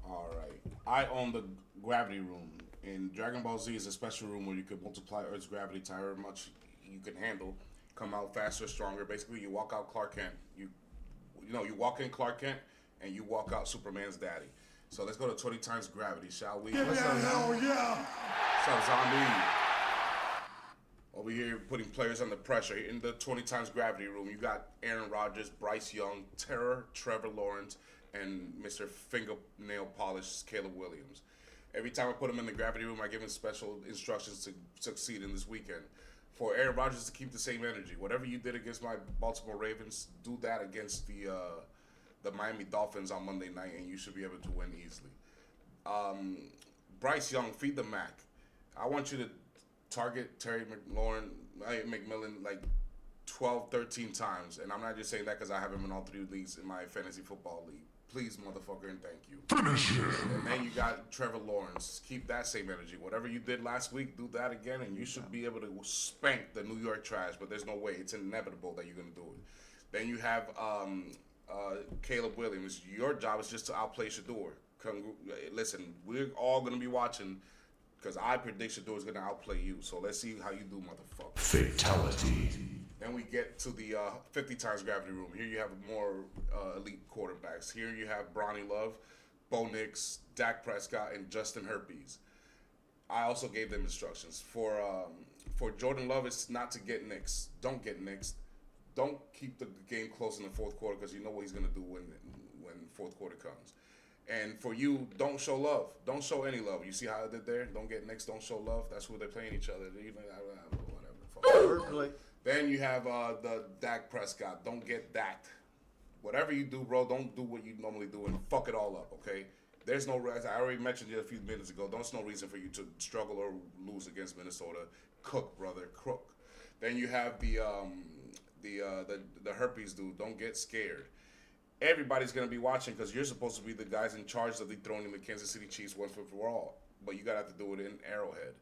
All right. I own the gravity room. In Dragon Ball Z is a special room where you could multiply Earth's gravity to however much you can handle. Come out faster, stronger. Basically, you walk out Clark Kent. You walk in Clark Kent and you walk out Superman's daddy. So let's go to 20 times gravity, shall we?
Hell yeah!
What's up, zombie? Over here putting players under pressure. In the 20 times gravity room, you got Aaron Rodgers, Bryce Young, Trevor Lawrence, and Mr. Fingernail Polish, Caleb Williams. Every time I put him in the gravity room, I give him special instructions to succeed in this weekend. For Aaron Rodgers to keep the same energy. Whatever you did against my Baltimore Ravens, do that against the Miami Dolphins on Monday night, and you should be able to win easily. Bryce Young, feed the Mac. I want you to target Terry McLaurin, McMillan, like 12, 13 times, and I'm not just saying that because I have him in all 3 leagues in my fantasy football league. Please, motherfucker, and thank you. And then you got Trevor Lawrence. Keep that same energy. Whatever you did last week, do that again, and you should be able to spank the New York Trash, but there's no way. It's inevitable that you're going to do it. Then you have Caleb Williams. Your job is just to outplay Shador. Listen, we're all going to be watching because I predict Shador is going to outplay you. So let's see how you do, motherfucker.
Fatality.
Then we get to the 50 times gravity room. Here you have more elite quarterbacks. Here you have Bronny Love, Bo Nix, Dak Prescott, and Justin Herpes. I also gave them instructions. For Jordan Love, it's not to get Nix. Don't get Nix. Don't keep the game close in the fourth quarter because you know what he's going to do when fourth quarter comes. And for you, don't show love. Don't show any love. You see how I did there? Don't get Nix, don't show love. That's who they're playing each other. Whatever. Then you have the Dak Prescott. Don't get that. Whatever you do, bro, don't do what you normally do and fuck it all up, okay? There's no reason. I already mentioned it a few minutes ago. There's no reason for you to struggle or lose against Minnesota. Cook, brother, cook. Then you have the herpes dude. Don't get scared. Everybody's gonna be watching because you're supposed to be the guys in charge of dethroning the Kansas City Chiefs once for all. But you gotta have to do it in Arrowhead,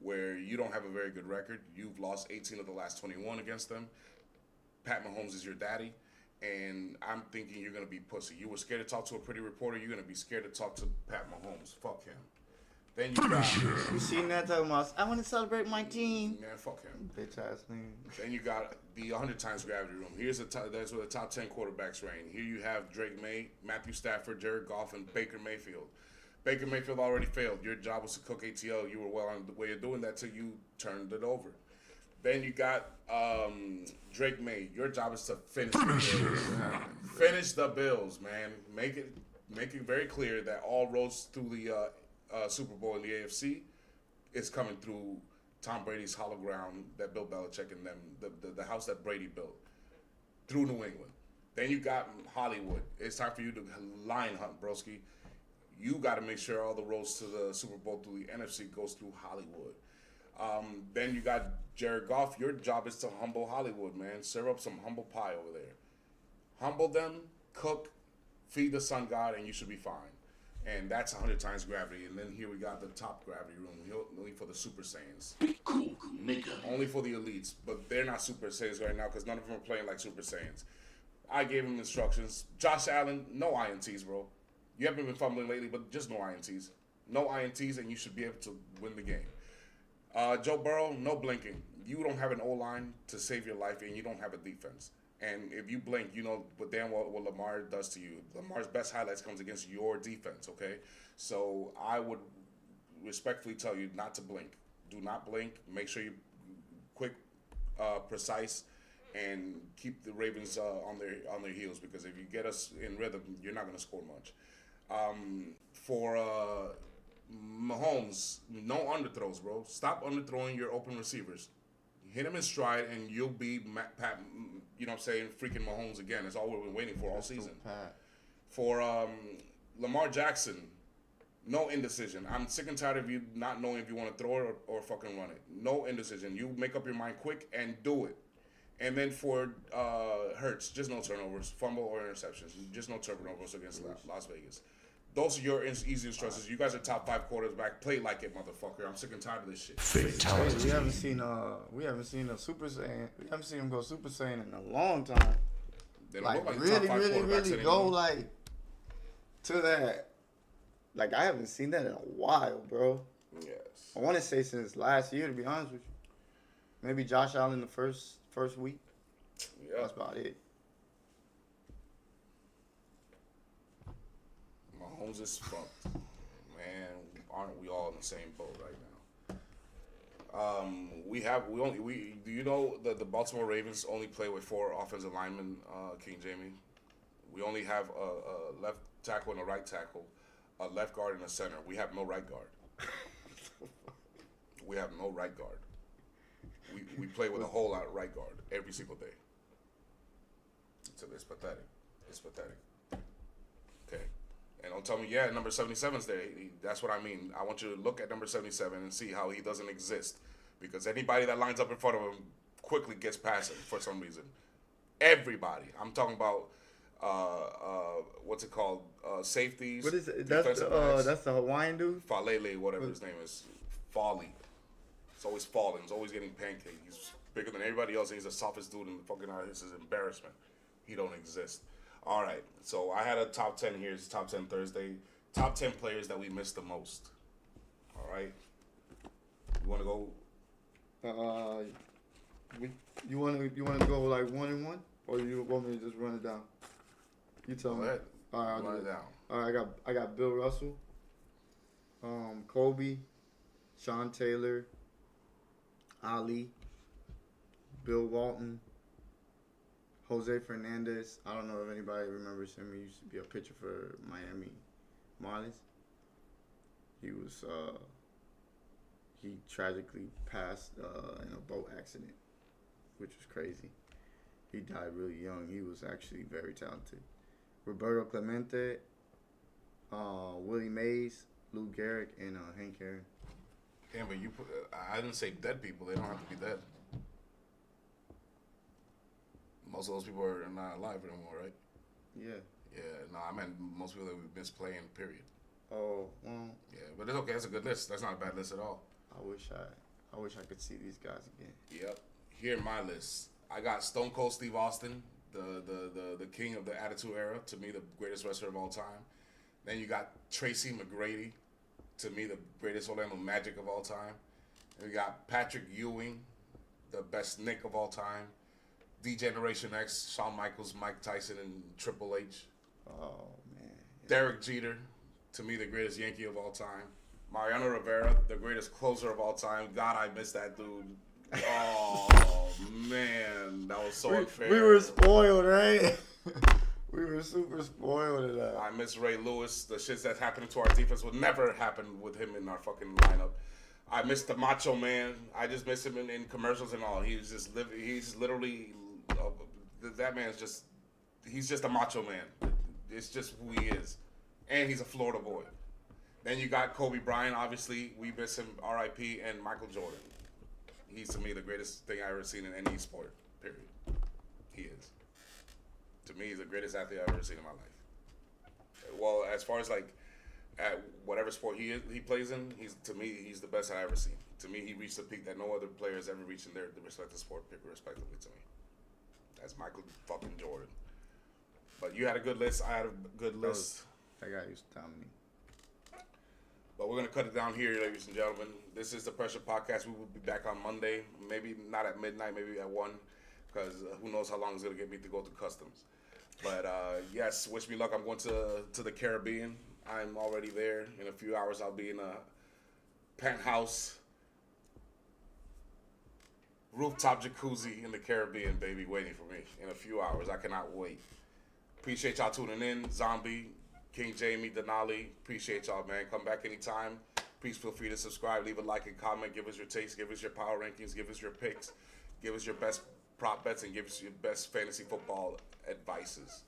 where you don't have a very good record. You've lost 18 of the last 21 against them. Pat Mahomes is your daddy, and I'm thinking you're going to be pussy. You were scared to talk to a pretty reporter. You're going to be scared to talk to Pat Mahomes. Fuck him. Then you got...
You seen that talking about, I want to celebrate my team.
Man, fuck him.
Bitch ass nigga.
Then you got the 100 times gravity room. That's where the top 10 quarterbacks reign. Here you have Drake May, Matthew Stafford, Jared Goff, and Baker Mayfield. Baker Mayfield already failed. Your job was to cook ATL. You were well on the way of doing that till you turned it over. Then you got Drake May. Your job is to finish the Bills. Finish the Bills, man. Make it very clear that all roads through the Super Bowl in the AFC is coming through Tom Brady's hollow ground that Bill Belichick and them, the house that Brady built, through New England. Then you got Hollywood. It's time for you to line hunt, broski. You got to make sure all the roads to the Super Bowl through the NFC goes through Hollywood. Then you got Jared Goff. Your job is to humble Hollywood, man. Serve up some humble pie over there. Humble them, cook, feed the sun god, and you should be fine. And that's 100 times gravity. And then here we got the top gravity room, only for the Super Saiyans.
Be cool, nigga.
Only for the elites, but they're not Super Saiyans right now because none of them are playing like Super Saiyans. I gave him instructions. Josh Allen, no INTs, bro. You haven't been fumbling lately, but just no INTs. No INTs, and you should be able to win the game. Joe Burrow, no blinking. You don't have an O-line to save your life, and you don't have a defense. And if you blink, you know what damn well what Lamar does to you. Lamar's best highlights comes against your defense, okay? So I would respectfully tell you not to blink. Do not blink. Make sure you quick, precise, and keep the Ravens on their heels, because if you get us in rhythm, you're not going to score much. For Mahomes, no underthrows, bro. Stop underthrowing your open receivers. Hit him in stride, and you'll be Pat. You know what I'm saying? Freaking Mahomes again. That's all we've been waiting for all season. For Lamar Jackson, no indecision. I'm sick and tired of you not knowing if you want to throw it or fucking run it. No indecision. You make up your mind quick and do it. And then for Hurts, just no turnovers, fumble or interceptions. Just no turnovers against Las Vegas. Those are your easy instructions. You guys are top 5 quarterbacks. Play like it, motherfucker. I'm sick and tired of this shit.
Fatality.
We haven't seen a Super Saiyan. We haven't seen him go Super Saiyan in a long time.
They don't
Like
look
really,
top 5
really,
quarterbacks
really
anymore.
go like to that. Like I haven't seen that in a while, bro.
Yes.
I want to say since last year, to be honest with you. Maybe Josh Allen the first week.
Yeah.
That's about it.
Mahomes is fucked. Man, aren't we all in the same boat right now? Do you know that the Baltimore Ravens only play with 4 offensive linemen, King Jamie? We only have a left tackle and a right tackle, a left guard and a center. We have no right guard. We have no right guard. We play with a whole lot of right guard every single day. It's pathetic. It's pathetic. Okay. And don't tell me, yeah, number 77's there. That's what I mean. I want you to look at number 77 and see how he doesn't exist. Because anybody that lines up in front of him quickly gets past him for some reason. Everybody. I'm talking about what's it called? Safeties.
What is it?
defensive backs.
That's the Hawaiian dude.
Falele, whatever his name is. Folly. It's always falling. He's always getting pancaked. He's bigger than everybody else, and he's the softest dude in the fucking eye. This is embarrassment. He don't exist. All right. So I had a top 10 here. It's top 10 Thursday. Top 10 players that we missed the most. All right. You want to go?
You want to go like 1-1, or you want me to just run it down? You tell
Go
me.
ahead.
All right, I'll
Run
do
it down.
All right, I got Bill Russell, Kobe, Sean Taylor, Ali, Bill Walton, Jose Fernandez. I don't know if anybody remembers him. He used to be a pitcher for Miami Marlins. He was he tragically passed in a boat accident, which was crazy. He died really young. He was actually very talented. Roberto Clemente, Willie Mays, Lou Gehrig, and Hank Aaron.
Yeah, but you put, I didn't say dead people. They don't have to be dead. Most of those people are not alive anymore, right?
Yeah.
Yeah, no, I meant most people that we've missed playing, period.
Oh, well,
Yeah, but it's okay. That's a good list. That's not a bad list at all.
I wish I could see these guys again.
Yep. Here in my list, I got Stone Cold Steve Austin, the king of the Attitude Era, to me the greatest wrestler of all time. Then you got Tracy McGrady, to me the greatest Orlando Magic of all time. And we got Patrick Ewing, the best Nick of all time. D-Generation X, Shawn Michaels, Mike Tyson, and Triple H.
Oh man.
Derek Jeter, to me the greatest Yankee of all time. Mariano Rivera, the greatest closer of all time. God, I miss that dude. Oh man, that was so unfair.
We were spoiled, right? We were super spoiled at that.
I miss Ray Lewis. The shits that's happening to our defense would never happen with him in our fucking lineup. I miss the Macho Man. I just miss him in commercials and all. He's just living. He's literally that man's just. He's just a Macho Man. It's just who he is, and he's a Florida boy. Then you got Kobe Bryant. Obviously, we miss him. R.I.P. And Michael Jordan. He's to me the greatest thing I ever seen in any sport. Period. He is. To me, he's the greatest athlete I've ever seen in my life. Well, as far as like at whatever sport he plays in, he's the best I've ever seen. To me, he reached the peak that no other player has ever reached in their respective sport, respectively to me. That's Michael fucking Jordan. But you had a good list. I had a good list.
That guy used to dominate.
But we're going to cut it down here, ladies and gentlemen. This is the Pressure Podcast. We will be back on Monday. Maybe not at midnight, maybe at 1, because who knows how long it's going to get me to go to customs. But, yes, wish me luck. I'm going to the Caribbean. I'm already there. In a few hours, I'll be in a penthouse rooftop jacuzzi in the Caribbean, baby, waiting for me in a few hours. I cannot wait. Appreciate y'all tuning in. Zombie, King Jamie, Denali, appreciate y'all, man. Come back anytime. Please feel free to subscribe, leave a like and comment, give us your taste, give us your power rankings, give us your picks, give us your best prop bets, and give us your best fantasy football advices.